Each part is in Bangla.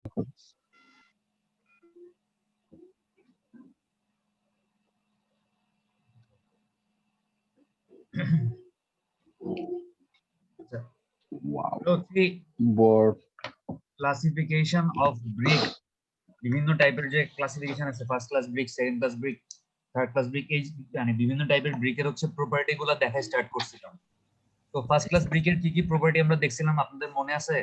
Wow. Board. Classification of brick, বিভিন্ন টাইপের যে ক্লাসিফিকেশন আছে, first class brick, second class brick, third class brick, এই মানে বিভিন্ন টাইপের ব্রিকের হচ্ছে প্রপার্টি গুলো দেখা স্টার্ট করছিলাম। তো ফার্স্ট ক্লাস ব্রিকের কি কি প্রপার্টি আমরা দেখছিলাম আপনাদের মনে আছে?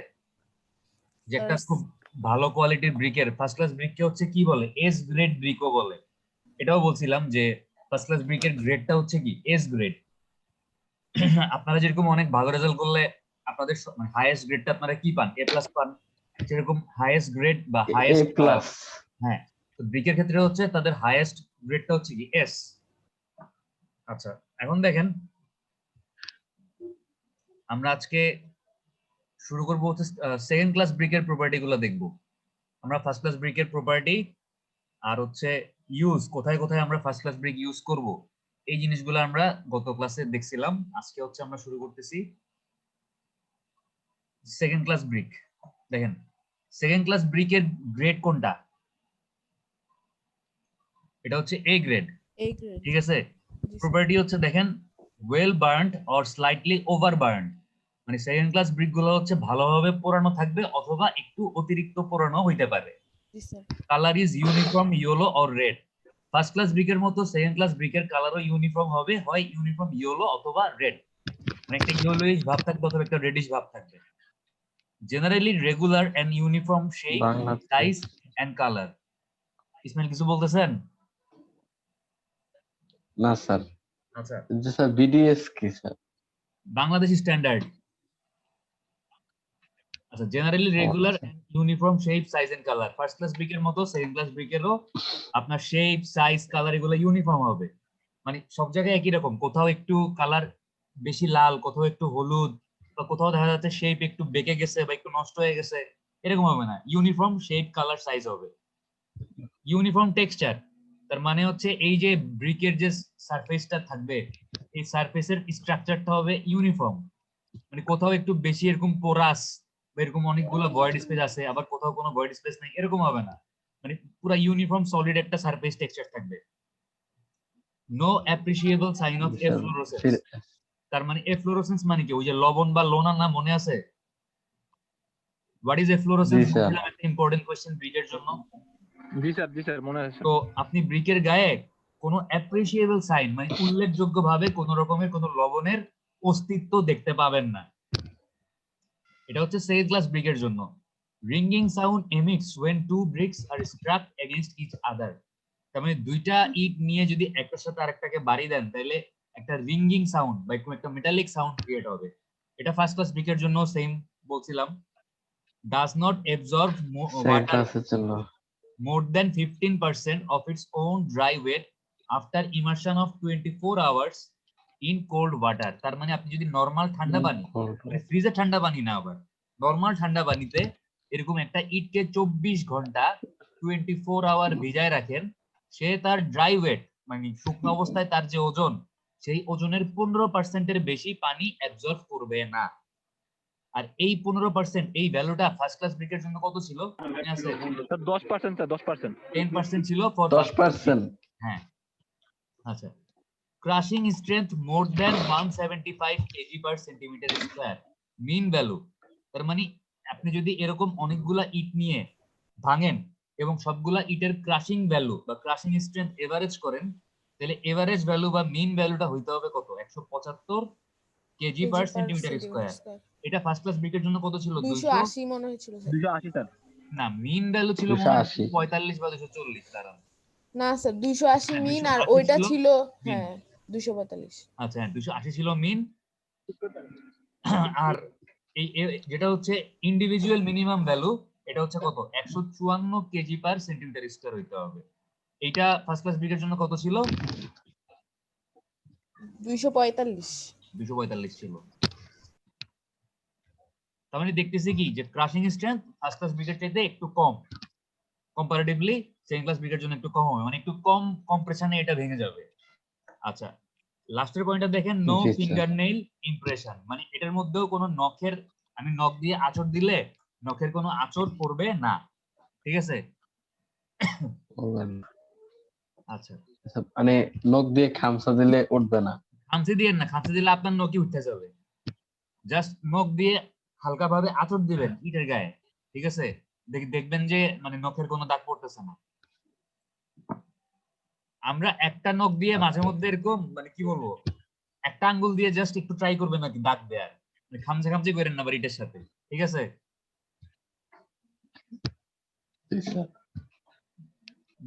যে একটা খুব ভালো কোয়ালিটির ব্রিকের ফার্স্ট ক্লাস ব্রিককে হচ্ছে কি বলে, এস গ্রেড ব্রিকও বলে। এটাও বলছিলাম যে ফার্স্ট ক্লাস ব্রিকের গ্রেডটা হচ্ছে কি এস গ্রেড। আপনারা যেরকম অনেক ভালো রেজাল্ট করলে আপনাদের মানে হাইয়েস্ট গ্রেডটা আপনারা কি পান, এ প্লাস পান, সেরকম হাইয়েস্ট গ্রেড বা হাইয়েস্ট প্লাস। হ্যাঁ, তো ব্রিকের ক্ষেত্রে হচ্ছে তাদের হাইয়েস্ট গ্রেডটা হচ্ছে কি এস। আচ্ছা, এখন দেখেন আমরা আজকে শুরু করব হচ্ছে সেকেন্ড ক্লাস ব্রিকের প্রপার্টি গুলো দেখবো। আমরা ফার্স্ট ক্লাস ব্রিকের প্রপার্টি আর হচ্ছে ইউজ, কোথায় কোথায় আমরা ফার্স্ট ক্লাস ব্রিক ইউজ করব, এই জিনিসগুলো আমরা গত ক্লাসে দেখছিলাম। আজকে হচ্ছে আমরা শুরু করতেছি সেকেন্ড ক্লাস ব্রিক। দেখেন সেকেন্ড ক্লাস ব্রিকের গ্রেড কোনটা? এটা হচ্ছে এ গ্রেড, ঠিক আছে। প্রপার্টি হচ্ছে দেখেন well burned or slightly over burned, মানে সেকেন্ড ক্লাস ব্রিক গুলো হচ্ছে ভালোভাবে পোড়ানো থাকবে অথবা একটু অতিরিক্ত পোড়ানো হইতে পারে। Colour is uniform yellow or red. First class ব্রিকের মতো সেকেন্ড ক্লাস ব্রিকের কালারও ইউনিফর্ম হবে, হয় ইউনিফর্ম ইয়েলো অথবা রেড, মানে একটা ইয়েলোইশ ভাব থাকবে অথবা একটা রেডিশ ভাব থাকবে। Generally regular and uniform shape, size and colour. Ismail কিছু বলতেছেন? না স্যার। আচ্ছা, যে স্যার বিডিএস কি স্যার? বাংলাদেশি স্ট্যান্ডার্ড। আচ্ছা, generally regular and uniform shape, size and colour. First class ব্রিকের মতো সেকেন্ড ক্লাস ব্রিকেরও আপনার শেপ, সাইজ, কালার এগুলো ইউনিফর্ম হবে, মানে সব জায়গায় একই রকম। কোথাও একটু কালার বেশি লাল, কোথাও একটু হলুদ, বা কোথাও দেখা যাচ্ছে শেপ একটু বেঁকে গেছে বা একটু নষ্ট হয়ে গেছে, এরকম হবে না। ইউনিফর্ম শেপ, কালার, সাইজ হবে। ইউনিফর্ম টেক্সচার, তার মানে হচ্ছে এই যে ব্রিকের যে সারফেসটা থাকবে, এই সারফেসের স্ট্রাকচারটা হবে ইউনিফর্ম, মানে কোথাও একটু বেশি এরকম পোরাস বা এরকম অনেকগুলো ভয়েড স্পেস আছে, আবার কোথাও কোনো ভয়েড স্পেস নেই, এরকম হবে না। মানে পুরো ইউনিফর্ম সলিড একটা সারফেস টেক্সচার থাকবে। নো অ্যাপ্রিসিয়েবল সাইন অফ এফ্লোরোসেন্স, তার মানে এফ্লোরোসেন্স মানে কি, ওই যে লবণ বা লোনা না, মনে আছে? হোয়াট ইজ এফ্লোরোসেন্স বলছিলাম, একটা ইম্পর্টেন্ট কোশ্চেন ব্রিকের জন্য। জি স্যার মনে আছে। তো আপনি ব্রিকের গায়ে কোনো অ্যাপ্রিসিয়েবল সাইন মানে উল্লেখযোগ্য ভাবে কোন রকমের কোনো লবণের অস্তিত্ব দেখতে পাবেন না। এটা হচ্ছে সেকেন্ড ক্লাস ব্রিকের জন্য। Ringing sound emits when two bricks are struck against each other, তার মানে দুইটা ইট নিয়ে যদি একটার সাথে আরেকটাকে বাড়ি দেন তাহলে একটা রিঙ্গিং সাউন্ড বা একটা মেটালিক সাউন্ড ক্রিয়েট হবে। এটা ফার্স্ট ক্লাস ব্রিকের জন্য সেম বলছিলাম। does not absorb water more than 15% of its own dry weight after immersion of 24 hours in cold water, তার মানে আপনি যদি নরমাল ঠান্ডা পানি, মানে ফ্রিজে ঠান্ডা পানি না, আবার নরমাল ঠান্ডা পানিতে এরকম একটা ইটকে 24 ঘন্টা 24 আওয়ার ভিজায় রাখেন, সে তার ড্রাই ওয়েট মানে শুকনো অবস্থায় তার যে ওজন, সেই ওজনের 15%-এর বেশি পানি অ্যাবজর্ব করবে না। আর এই 15%, এই ভ্যালুটা ফার্স্ট ক্লাস ব্রিকের জন্য কত ছিল মনে আছে? 10% স্যার, 10%। 10% ছিল ফর 10%। হ্যাঁ, আচ্ছা। Crushing strength more than 175 K G per centimetre square, mean value, তার মানে আপনি যদি এরকম অনেকগুলা ইট নিয়ে ভাঙেন এবং সবগুলা ইটের ক্রাশিং ভ্যালু বা ক্রাশিং স্ট্রেংথ এভারেজ করেন, তাহলে এভারেজ ভ্যালু বা মিন ভ্যালুটা হইতে হবে কত? 175 কেজি পার সেন্টিমিটার স্কয়ার। এটা ফার্স্ট ক্লাস ব্রিকের জন্য কত ছিল? 280 মনে হয়েছিল স্যার। 280 স্যার। না, মিন ভ্যালু ছিল মনে হয় 245 বা 240। দাঁড়ান, না স্যার 280 মিন আর ওইটা ছিল হ্যাঁ 245। আচ্ছা, 280 ছিল মিন। আর এই যেটা হচ্ছে ইন্ডিভিজুয়াল মিনিমাম ভ্যালু, এটা হচ্ছে কত? 154 কেজি পার সেন্টিমিটার স্কয়ার হইতে হবে। এটা ফার্স্ট ক্লাস ব্রিকের জন্য কত ছিল? 245 ছিল। তার মানে দেখতেছি কি যে ক্রাশিং স্ট্রেংথ ফার্স্ট ক্লাস ব্রিকের চাইতে একটু কম, কম্পারেটিভলি সেকেন্ড ক্লাস ব্রিকের জন্য একটু কম হবে, মানে একটু কম কম্প্রেশনে এটা ভেঙে যাবে। আচ্ছা, লাস্টের পয়েন্টটা দেখেন, নো ফিঙ্গারনেইল ইমপ্রেশন, মানে এটার মধ্যেও কোনো নখের, আমি নখ দিয়ে আঁচড় দিলে নখের কোনো আঁচড় পড়বে না। ঠিক আছে? বলবেন না। আচ্ছা, আচ্ছা, মানে নখ দিয়ে খামচা দিলে উঠবে না। খামচি দিয়ে না, খামচি দিলে আপনার নখই উঠতে যাবে। জাস্ট নখ দিয়ে হালকা ভাবে আঁচড় দিবেন ইটের গায়ে, ঠিক আছে? দেখবেন যে মানে নখের কোনো দাগ পড়তেছে না। আমরা একটা নখ দিয়ে মাঝে মধ্যে এরকম মানে কি বলবো, একটা আঙ্গুল দিয়ে জাস্ট একটু ট্রাই করবেন নাকি দাগ দেয়ার, মানে খামচা খামচি করেন না আবার ইটের সাথে, ঠিক আছে? জি স্যার।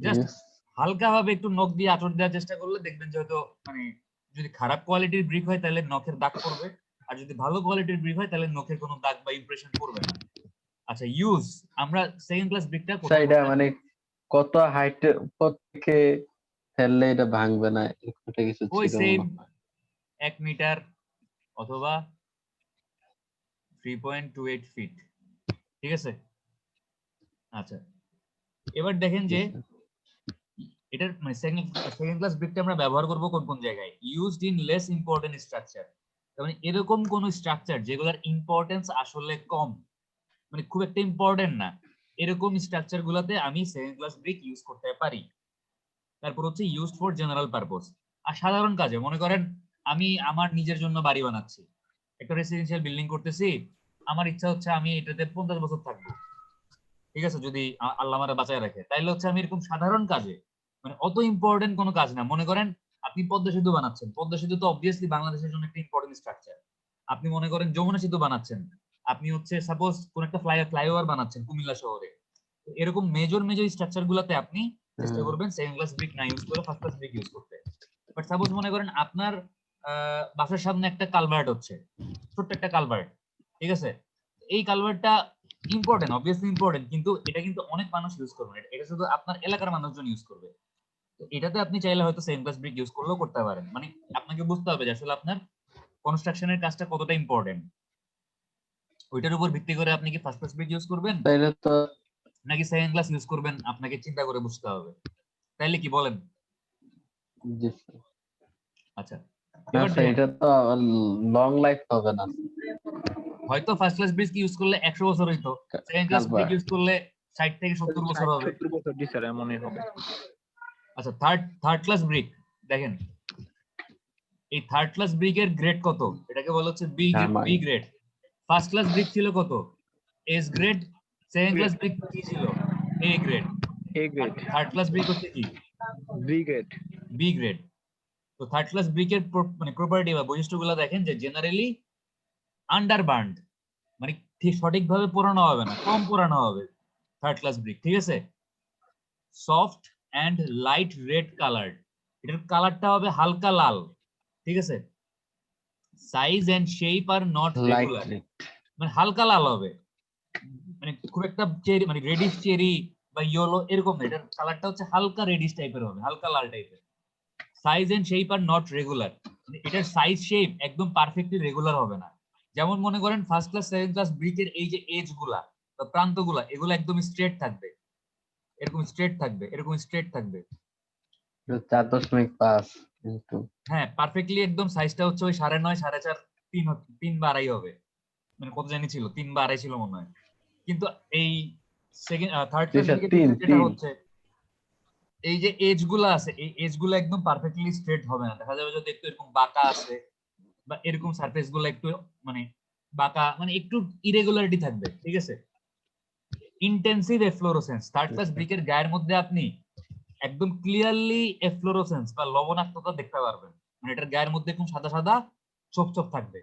Just Yes. হালকা ভাবে একটু নখ দিয়ে আঁচড় দেওয়ার চেষ্টা করলে দেখবেন যে হয়তো মানে যদি খারাপ কোয়ালিটির ব্রিক হয় তাহলে নখের দাগ পড়বে, আর যদি ভালো কোয়ালিটির ব্রিক হয় তাহলে নখের কোনো দাগ বা ইমপ্রেশন পড়বে না। আচ্ছা, ইউজ আমরা সেকেন্ড ক্লাস ব্রিকটা স্যার কোথায় এটা কোথায় মানে কত হাইটের উপর থেকে ফেললে এটা ভাঙবে না, এরকম একটা কিছু ওই ছিল সেম মনে হয়। 1 মিটার অথবা 3.28 ফিট, ঠিক আছে? আচ্ছা, এবার দেখেন জি যে স্যার। এটার মানে সেকেন্ড ক্লাস ব্রিকটা আমরা ব্যবহার করব কোন কোন জায়গায়। Used in less important structure, মানে এরকম কোন স্ট্রাকচার যেগুলোর ইম্পর্টেন্স আসলে কম, মানে খুব একটা ইম্পর্টেন্ট না, এরকম স্ট্রাকচার গুলাতে আমি সেকেন্ড ক্লাস ব্রিক ইউজ করতে পারি। তারপর হচ্ছে ইউজড ফর জেনারেল পারপোজ, আর সাধারণ কাজে মনে করেন আমি আমার নিজের জন্য বাড়ি বানাচ্ছি, একটা রেসিডেন্সিয়াল বিল্ডিং করতেছি, আমার ইচ্ছা হচ্ছে আমি এটাতে 50 বছর থাকবো, ঠিক আছে? যদি আল্লাহ আমারে বাঁচায় রাখে, তাইলে হচ্ছে আমি এরকম সাধারণ কাজে, মানে অত ইম্পর্টেন্ট কোনো কাজ না, মনে করেন আপনি পদ্মা সেতু বানাচ্ছেন, পদ্মা সেতু তো অবভিয়াসলি বাংলাদেশের জন্য একটা ইম্পর্টেন্ট স্ট্রাকচার। আপনি মনে করেন যমুনা সেতু বানাচ্ছেন, আপনি হচ্ছে সাপোজ কোন একটা ফ্লাইওভার বানাচ্ছেন কুমিল্লা শহরে, তো এরকম মেজর মেজর স্ট্রাকচার গুলাতে আপনি চেষ্টা করবেন সেকেন্ড ক্লাস ব্রিক না ইউজ করে ফার্স্ট ক্লাস ব্রিক ইউজ করতে। বাট সাপোজ মনে করেন আপনার বাসার সামনে একটা কালভার্ট হচ্ছে, ছোট্ট একটা কালভার্ট, ঠিক আছে? এই কালভার্টটা ইম্পর্টেন্ট, অবভিয়াসলি ইম্পর্টেন্ট, কিন্তু এটা কিন্তু অনেক মানুষ ইউজ করবে না, এটা শুধু আপনার এলাকার মানুষজন ইউজ করবে। তো এটাতে আপনি চাইলে হয়তো সেম ক্লাস ব্রিক ইউজ করলেও করতে পারেন, মানে আপনাকে বুঝতে হবে যে আসলে আপনার কনস্ট্রাকশনের কাজটা কতটা ইম্পর্টেন্ট, ওইটার উপর ভিত্তি করে আপনি কি ফার্স্ট ক্লাস ব্রিক ইউজ করবেন তাইলে তো নাকি সেকেন্ড ক্লাস ইউজ করবেন, আপনাকে চিন্তা করে বুঝতে হবে। তাইলে কি বলেন? জি স্যার। আচ্ছা, না এবার স্যার দেখেন, এটা তো লং লাইফ হবে না। হয়তো ফার্স্ট ক্লাস ব্রিক ইউজ করলে 100 বছর হইতো, second class brick culvert. Use করলে 60 থেকে 70 বছর 60 হবে। 70 বছর, জি স্যার এমনই হবে। আচ্ছা, থার্ড ক্লাস ব্রিক দেখেন, এই থার্ড ক্লাস ব্রিকের গ্রেড কত, এটাকে বলা হচ্ছে B Germany. Grade. First class brick ছিল কত, S grade. Second class brick কি ছিল, এ গ্রেড। এ আর গ্রেড, থার্ড ক্লাস ব্রিক হচ্ছে কি, বি গ্রেড। B grade. তো থার্ড ক্লাস ব্রিকের মানে প্রপার্টি বা বৈশিষ্ট্যগুলো দেখেন যে জেনারেলি আন্ডার বার্নড, মানে ঠিক সঠিকভাবে পোড়ানো হবে না, কম পোড়ানো হবে থার্ড ক্লাস ব্রিক, ঠিক আছে? Soft and light red coloured, এটার কালারটা হবে হালকা লাল, ঠিক আছে? Size and shape are not light regular, মানে হালকা লাল হবে, মানে খুব একটা চেরি মানে রেডিশ চেরি বা ইয়েলো এরকম না, এটার কালারটা হচ্ছে হালকা রেডিশ টাইপের হবে, হালকা লাল টাইপের। Size and shape are not regular, মানে এটার সাইজ শেপ একদম পারফেক্টলি রেগুলার হবে না। যেমন মনে করেন ফার্স্ট ক্লাস সেকেন্ড ক্লাস ব্রিকের এই যে এজ গুলা বা প্রান্তগুলা, এগুলো একদম স্ট্রেট থাকবে, এরকম স্ট্রেট থাকবে, এরকম স্ট্রেট থাকবে। 4.5 কিন্তু হ্যাঁ, পারফেক্টলি একদম সাইজটা হচ্ছে ওই 9.5 4.5 3 বা 2.5 হবে, মানে কত জানি ছিল 3 বা 2.5 ছিল মনে হয়। কিন্তু এই সেকেন্ড থার্ড জি ক্লাস স্যার ব্রিকের 3 ক্ষেত্রে যেটা 3 হচ্ছে এই যে এজ গুলো আছে, এই এজ গুলো একদম পারফেক্টলি স্ট্রেট হবে না, দেখা যাবে যদি একটু এরকম বাঁকা আছে বা এরকম সারফেস গুলো একটু মানে বাঁকা, মানে একটু ইরেগুলারিটি থাকবে, ঠিক আছে? ইন্টেন্সিভ এফ্লোরোসেন্স, থার্ড ক্লাস ব্রিকের গায়ের মধ্যে আপনি একদম ক্লিয়ারলি এফ্লোরোসেন্স বা লবণাক্ততা দেখতে পারবেন, মানে এটার গায়ের মধ্যে একদম সাদা সাদা ছোপ ছোপ থাকবে,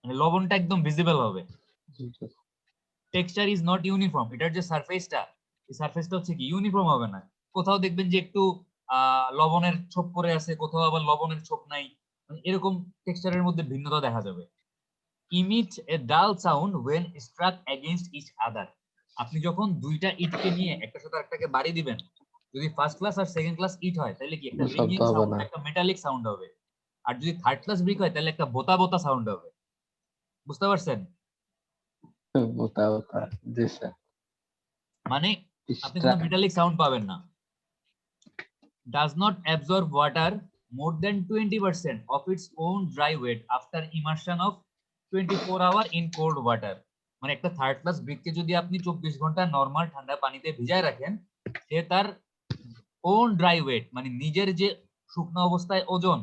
মানে লবণটা একদম ভিজিবল হবে। টেক্সচার ইজ নট ইউনিফর্ম, এটার যে সারফেসটা, এই সারফেসটা হচ্ছে কি ইউনিফর্ম হবে না, কোথাও দেখবেন যে একটু লবণের ছোপ পড়ে আছে, কোথাও আবার লবণের ছোপ নাই, মানে এরকম টেক্সচারের মধ্যে ভিন্নতা দেখা যাবে। Emit a dull sound when struck against each other, আপনি যখন দুইটা ইটকে নিয়ে একটা সাথে একটাকে বাড়ি দিবেন, যদি ফার্স্ট ক্লাস আর সেকেন্ড ক্লাস ইট হয় তাহলে কি একটা শব্দ রিংিং হবে সাউন্ড, না। একটা মেটালিক সাউন্ড হবে। আর যদি থার্ড ক্লাস ব্রিক হয় তাহলে একটা বোতা বোতা সাউন্ড হবে, বুঝতে পারছেন? ওটা ওটা জি স্যার। মানে আপনি কোনো মেটালিক সাউন্ড পাবেন না। does not absorb water more than 20% of its own dry weight after immersion of 24 hour in cold water, মানে একটা থার্ড ক্লাস ব্রিককে যদি আপনি 24 ঘন্টা নরমাল ঠান্ডা পানিতে ভিজায় রাখেন, সে তার ওন ড্রাই ওয়েট মানে নিজের যে শুকনো অবস্থায় ওজন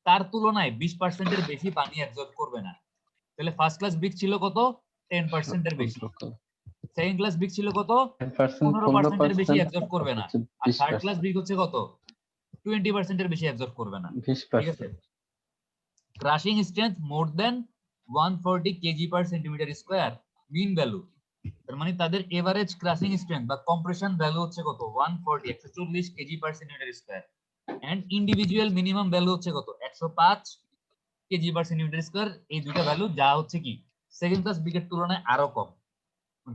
তার তুলনায় 20% এর বেশি পানি অ্যাবজর্ব করবে না। তাহলে ফার্স্ট ক্লাস ব্রিক ছিল কত? 10% এর বেশি। সেকেন্ড ক্লাস ব্রিক ছিল কত? 15% এর বেশি অ্যাবজর্ব করবে না। আর থার্ড ক্লাস ব্রিক হচ্ছে কত? 20% এর বেশি অ্যাবজর্ব করবে না। ঠিক আছে? Crushing strength more than 140 K G per centimetre square mean value. তার মানে তাদের এভারেজ ক্রাশিং স্ট্রেংথ বা কম্প্রেশন ভ্যালু হচ্ছে কত? 140 K G per centimetre square. And individual minimum value হচ্ছে কত? 105 কেজি পার সেন্টিমিটার স্কয়ার। এই দুইটা ভ্যালু যা হচ্ছে কি সেকেন্ড ক্লাস ব্রিকের তুলনায় আরো কম।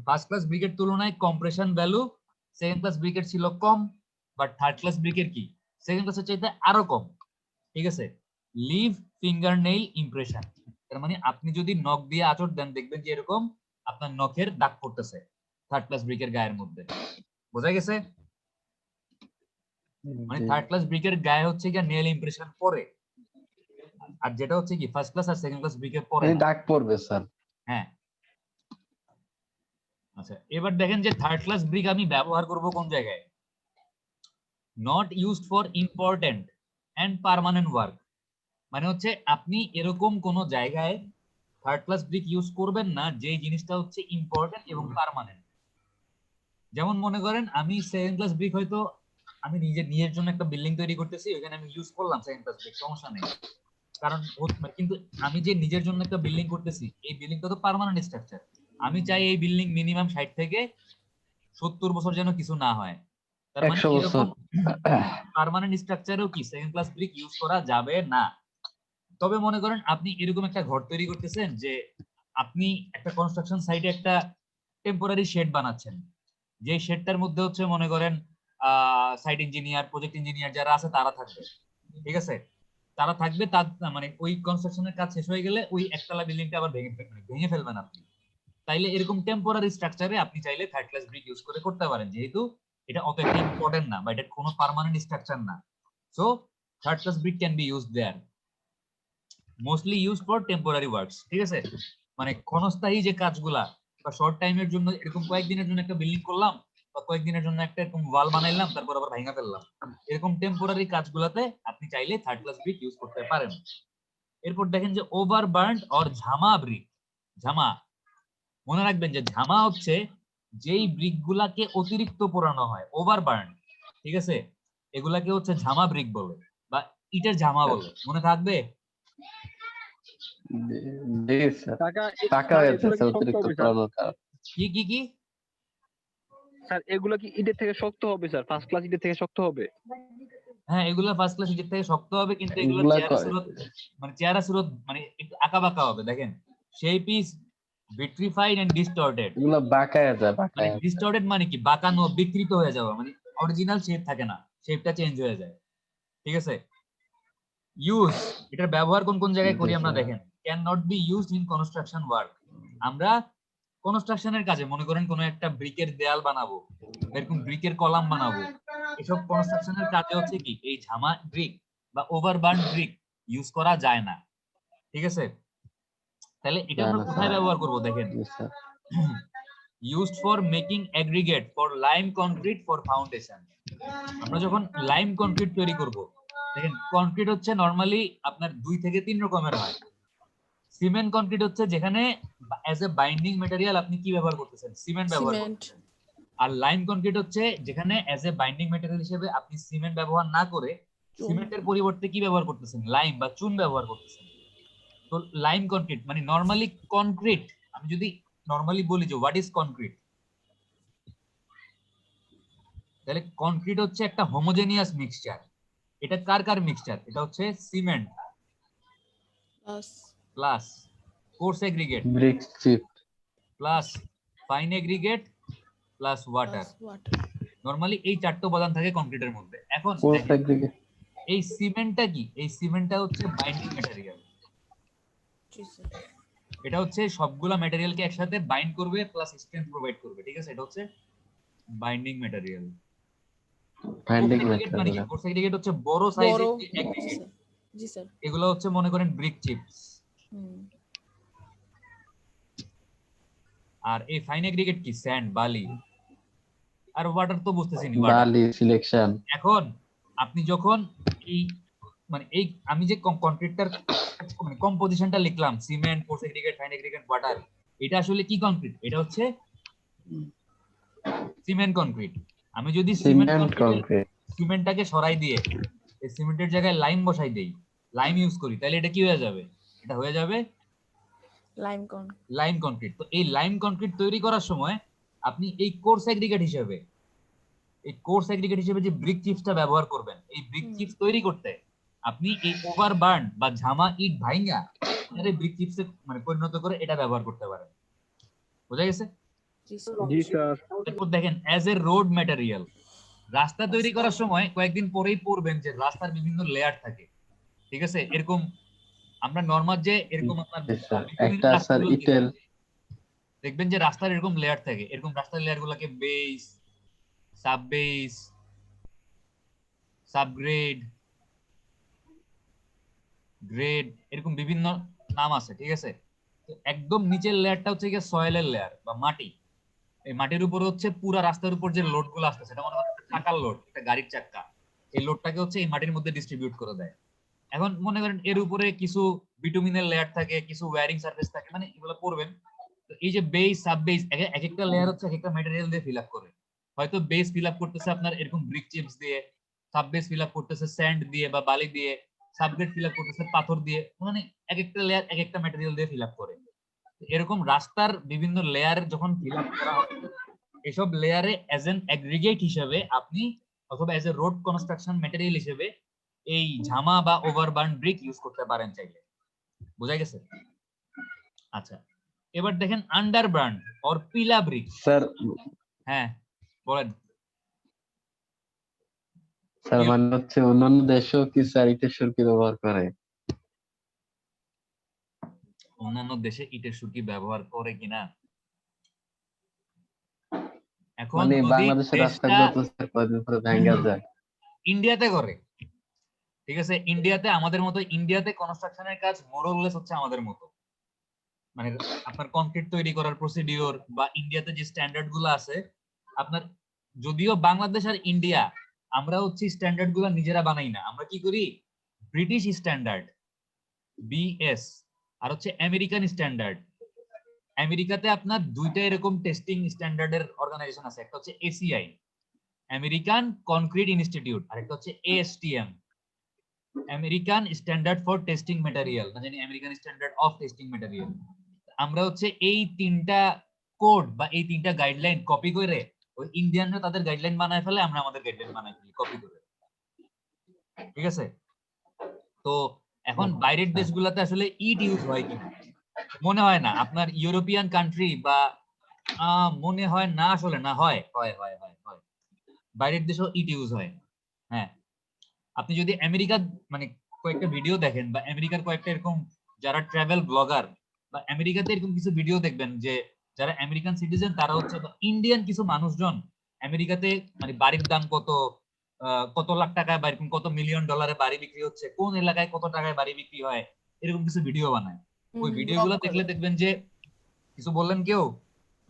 ফার্স্ট ক্লাস ব্রিকের তুলনায় কম্প্রেশন ভ্যালু সেকেন্ড ক্লাস ব্রিকের ছিল কম, বাট থার্ড ক্লাস ব্রিকের কি সেকেন্ড ক্লাসের চাইতে আরো কম। ঠিক আছে? লিভ ফিঙ্গারনেইল ইমপ্রেশন, তার মানে আপনি যদি নখ দিয়ে আঁচড় দেন দেখবেন যে এরকম আপনার নখের দাগ পড়তেছে থার্ড ক্লাস ব্রিকের গায়ের মধ্যে। বোঝা গেছে? মানে থার্ড ক্লাস ব্রিকের গায়ে হচ্ছে কি নেল ইমপ্রেশন পরে, আর যেটা হচ্ছে কি ফার্স্ট ক্লাস আর সেকেন্ড ক্লাস ব্রিকের পরে দাগ পড়বে স্যার। হ্যাঁ। আচ্ছা, এবার দেখেন যে থার্ড ক্লাস ব্রিক আমি ব্যবহার করব কোন জায়গায়? Not used for important and permanent work. মানে হচ্ছে আপনি এরকম কোন জায়গায় থার্ড ক্লাস ব্রিক ইউজ করবেন না যে জিনিসটা হচ্ছে ইম্পর্টেন্ট এবং পার্মানেন্ট। যেমন মনে করেন আমি সেকেন্ড ক্লাস ব্রিক হয়তো আমি নিজের জন্য একটা বিল্ডিং তৈরি করতেছি, ওখানে আমি ইউজ করলাম সেকেন্ড ক্লাস ব্রিক, সমস্যা নেই, কারণ কিন্তু আমি যে নিজের জন্য একটা বিল্ডিং করতেছি এই বিল্ডিংটা তো পার্মানেন্ট স্ট্রাকচার। আমি চাই এই বিল্ডিং মিনিমাম 60 থেকে 70 বছর যেন কিছু না হয়। তার মানে 100 বছর। এরকম পার্মানেন্ট স্ট্রাকচারেও কি সেকেন্ড ক্লাস ব্রিক ইউজ করা যাবে না। তবে মনে করেন আপনি এরকম একটা ঘর তৈরি করতেছেন যে আপনি একটা কনস্ট্রাকশন সাইটে একটা টেম্পোরারি শেড বানাচ্ছেন, যে শেডটার মধ্যে হচ্ছে মনে করেন সাইট ইঞ্জিনিয়ার প্রজেক্ট ইঞ্জিনিয়ার যারা আছে তারা থাকবে। ঠিক আছে? তারা থাকবে, তার মানে ওই কনস্ট্রাকশনের কাজ শেষ হয়ে গেলে ওই একতলা বিল্ডিংটা আবার ভেঙে ফেলবেন আপনি। তাইলে এরকম টেম্পোরারি স্ট্রাকচারে আপনি চাইলে থার্ড ক্লাস ব্রিক ইউজ করে করতে পারেন, যেহেতু এটা অত একটা ইম্পর্টেন্ট না বা এটা কোনো পার্মানেন্ট স্ট্রাকচার না। So third class brick can be used there, mostly use for temporary works. ঠিক আছে? মানে ক্ষণস্থায়ী যে কাজগুলা বা শর্ট টাইমের জন্য এরকম কয়েকদিনের জন্য একটা বিল্ডিং করলাম বা কয়েকদিনের জন্য একটা এরকম ওয়াল বানাইলাম তারপর আবার ভাঙা ফেললাম, এরকম টেম্পোরারি কাজগুলাতে আপনি চাইলে থার্ড ক্লাস ব্রিক ইউজ করতে পারেন। এরপর দেখেন যে ওভার বার্ন অর ঝামা ব্রিক। ঝামা, মনে রাখবেন যে ঝামা হচ্ছে যেই ব্রিক গুলাকে অতিরিক্ত পোড়ানো হয়, ওভার বার্ন। ঠিক আছে? এগুলাকে হচ্ছে ঝামা ব্রিক বলে বা ইটের ঝামা বলে, মনে থাকবে? জি স্যার। কাকা টাকা হয়েছে স্যার অতিরিক্ত পোড়ানোর কারণে। কি কি কি স্যার এগুলো কি ইটের থেকে শক্ত হবে স্যার? ফার্স্ট ক্লাস ইটের থেকে শক্ত হবে? হ্যাঁ, এগুলা ফার্স্ট ক্লাস ইটের থেকে শক্ত হবে, কিন্তু এগুলো এগুলা চেহারা সুরত মানে একটু আঁকা বাঁকা হবে। দেখেন shape is vitrified and distorted। এগুলা বাঁকায়া যায়, মানে বাঁকায়া যায়। ডিস্টর্টেড মানে কি বাঁকানো বিকৃত হয়ে যাওয়া, মানে অরিজিনাল শেপ থাকে না, শেপটা চেঞ্জ হয়ে যায়। ঠিক আছে? ইউজ, এটার ব্যবহার কোন কোন জায়গায় করি আমরা দেখেন। Can not be used in construction work. আমরা কনস্ট্রাকশনের কাজে মনে করেন কোন একটা ব্রিকের দেয়াল বানাবো, এরকম ব্রিকের কলাম বানাবো, এসব কনস্ট্রাকশনের কাজে হচ্ছে কি এই ঝামা ব্রিক বা ওভারবার্ন ব্রিক ইউজ করা যায় না। ঠিক আছে? তাহলে এটা আমরা কোথায় ব্যবহার করব দেখেন। used for making aggregate for lime concrete for foundation। আমরা যখন লাইম কনক্রিট তৈরি করব, দেখেন কনক্রিট হচ্ছে নরমালি আপনার 2 থেকে 3 রকমের হয়। সিমেন্ট কনক্রিট হচ্ছে যেখানে অ্যাজ এ বাইন্ডিং ম্যাটেরিয়াল আপনি কি ব্যবহার করতেছেন? সিমেন্ট ব্যবহার করতেছেন। আর লাইম কনক্রিট হচ্ছে যেখানে অ্যাজ এ বাইন্ডিং ম্যাটেরিয়াল হিসেবে আপনি সিমেন্ট ব্যবহার না করে সিমেন্টের পরিবর্তে কি ব্যবহার করতেছেন? লাইম বা চুন ব্যবহার করতেছেন। তো লাইম কনক্রিট মানে নরমালি কনক্রিট, আমি যদি নরমালি বলি যে হোয়াট ইজ কনক্রিট, তাহলে কনক্রিট হচ্ছে একটা হোমোজেনিয়াস মিক্সচার। এটা কার কার মিক্সচার? এটা হচ্ছে cement plus coarse aggregate brick chip plus fine aggregate plus water. Normally এই চারটি উপাদান থাকে কনক্রিটের মধ্যে। এখন এই সিমেন্টটা কি? এই সিমেন্টটা হচ্ছে বাইন্ডিং ম্যাটেরিয়াল। এটা হচ্ছে সবগুলা ম্যাটেরিয়ালকে একসাথে বাইন্ড করবে প্লাস স্ট্রেংথ প্রোভাইড করবে। ঠিক আছে? এটা হচ্ছে বাইন্ডিং ম্যাটেরিয়াল। বাইন্ডিং ম্যাটেরিয়াল মানে কি? কোর্স এগ্রিগেট হচ্ছে বড় সাইজের এগ্রিগেট। জি স্যার। এগুলো হচ্ছে মনে করেন ব্রিক চিপস। আর এই ফাইন এগ্রিগেট কি? স্যান্ড, বালি। আর ওয়াটার তো বুঝতেছি নি, ওয়াটার। বালি সিলেকশন। এখন আপনি যখন এই মানে এই আমি যে কংক্রিটটার মানে কম্পোজিশনটা লিখলাম, cement, course aggregate, fine aggregate, water, এটা আসলে কি কংক্রিট? এটা হচ্ছে সিমেন্ট কংক্রিট। আমি যদি সিমেন্ট কংক্রিট। সিমেন্টটাকে সরাই দিয়ে এই সিমেন্টের জায়গায় লাইম বসাই দেই, লাইম ইউজ করি, তাহলে এটা কি হয়ে যাবে? এটা হয়ে যাবে লাইম কোন লাইম কংক্রিট। তো এই লাইম কংক্রিট তৈরি করার সময় আপনি এই কোর্স এগ্রিগেট হিসেবে যে ব্রিক চিপসটা ব্যবহার করবেন, এই ব্রিক চিপস তৈরি করতে আপনি এই ওভারবার্ন বা ঝামা ইট ভাইঙ্গা এর ব্রিক চিপসে মানে পরিণত করে এটা ব্যবহার করতে পারেন। বোঝা গেছে? জি স্যার। এরপর দেখেন অ্যাজ এ রোড ম্যাটেরিয়াল, রাস্তা তৈরি করার সময় কয়েকদিন পরেই পড়বেন যে রাস্তার বিভিন্ন লেয়ার থাকে, ঠিক আছে? এরকম আমরা নরমাল যে এরকম আপনার একটা স্যার ইটেল দেখবেন যে রাস্তার এরকম লেয়ার থাকে, এরকম রাস্তার লেয়ার গুলোকে base, sub base, subgrade, grade, এরকম বিভিন্ন নাম আছে, ঠিক আছে? তো একদম নিচের লেয়ারটা হচ্ছে গিয়ে সয়েলের লেয়ার বা মাটি। এই মাটির উপর হচ্ছে পুরো রাস্তার উপর যে লোড গুলো আসছে, সেটা মনে করেন চাকার লোড, একটা গাড়ির চাকা, এই লোডটাকে হচ্ছে এই মাটির মধ্যে ডিস্ট্রিবিউট করে দেয়। এখন মনে করেন এর উপরে কিছু বিটুমিনের লেয়ার থাকে, কিছু ওয়্যারিং সারফেস থাকে, মানে এগুলো পড়বেন। তো এই যে বেস, সাব বেস, এক একটা লেয়ার হচ্ছে এক একটা ম্যাটেরিয়াল দিয়ে ফিল আপ করে। হয়তো বেস ফিল আপ করতেছে আপনার এরকম ব্রিক চিপস দিয়ে, সাব বেস ফিল আপ করতেছে স্যান্ড দিয়ে বা বালি দিয়ে, সাবগ্রেড ফিল আপ করতেছে পাথর দিয়ে, মানে এক একটা লেয়ার এক একটা ম্যাটেরিয়াল দিয়ে ফিল আপ করে। এরকম রাস্তার বিভিন্ন লেয়ার যখন ফিল আপ করা হয়, এসব লেয়ারে অ্যাজ এন অ্যাগ্রিগেট হিসেবে আপনি অথবা as a road construction material হিসেবে এই ঝামা বা ওভারবার্ন ব্রিক ইউজ করতে পারেন চাইলে। বোঝা গেছে? আচ্ছা, এবার দেখেন আন্ডারবার্ন অর পিলা ব্রিক। স্যার। হ্যাঁ বলেন। স্যার মানে হচ্ছে অন্যান্য দেশেও কি স্যার ইটের সুরকি ব্যবহার করে? অন্যান্য দেশে ইটের সুরকি ব্যবহার করে কিনা, এখন মানে যদি বাংলাদেশের দেশটা রাস্তাগুলো তো স্যার কয়দিন পরে ভেঙে যায়। ইন্ডিয়াতে করে, ঠিক আছে? ইন্ডিয়াতে আমাদের মতো, ইন্ডিয়াতে কনস্ট্রাকশনের কাজ মোরলেস হচ্ছে আমাদের মতো, মানে আপনার কংক্রিট তৈরি করার প্রসিডিওর বা ইন্ডিয়াতে যে স্ট্যান্ডার্ড গুলো আছে আপনার, যদিও বাংলাদেশ আর ইন্ডিয়া আমরা হচ্ছে স্ট্যান্ডার্ড গুলো নিজেরা বানাই না, আমরা কি করি ব্রিটিশ স্ট্যান্ডার্ড বিএস আর হচ্ছে আমেরিকান স্ট্যান্ডার্ড। আমেরিকাতে আপনার দুইটা এরকম টেস্টিং স্ট্যান্ডার্ডের অর্গানাইজেশন আছে, একটা হচ্ছে এসিআই আমেরিকান কনক্রিট ইনস্টিটিউট, আর একটা হচ্ছে ASTM American standard for testing material, মানে American standard of testing material. আমরা হচ্ছে এই তিনটা কোড বা এই তিনটা গাইডলাইন কপি করে ওই ইন্ডিয়ানরা তাদের গাইডলাইন বানায় ফেলে, আমরা আমাদের গাইডলাইন বানাই ফেলি কপি করে, ঠিক আছে? তো এখন বাইরের দেশগুলোতে আসলে ইট ইউজ হয় কিনা মনে হয় না, আপনার ইউরোপিয়ান কান্ট্রি বা মনে হয় না, আসলে না, হয় হয় হয় হয় হয় বাইরের দেশেও ইট ইউজ হয়। হ্যাঁ, আপনি যদি আমেরিকা মানে কয়েকটা ভিডিও দেখেন বা আমেরিকার কয়েকটা এরকম যারা ট্রাভেল ব্লগার বা আমেরিকাতে এরকম কিছু ভিডিও দেখবেন যে যারা আমেরিকান সিটিজেন তারা হচ্ছে ইন্ডিয়ান কিছু মানুষজন আমেরিকাতে মানে বাড়ির দাম কত, কত লাখ টাকায় বা এরকম কত মিলিয়ন ডলারে বাড়ি বিক্রি হচ্ছে, কোন এলাকায় কত টাকায় বাড়ি বিক্রি হয়, এরকম কিছু ভিডিও বানায়। ওই ভিডিওগুলো দেখলে দেখবেন যে কিছু বললেন কেউ?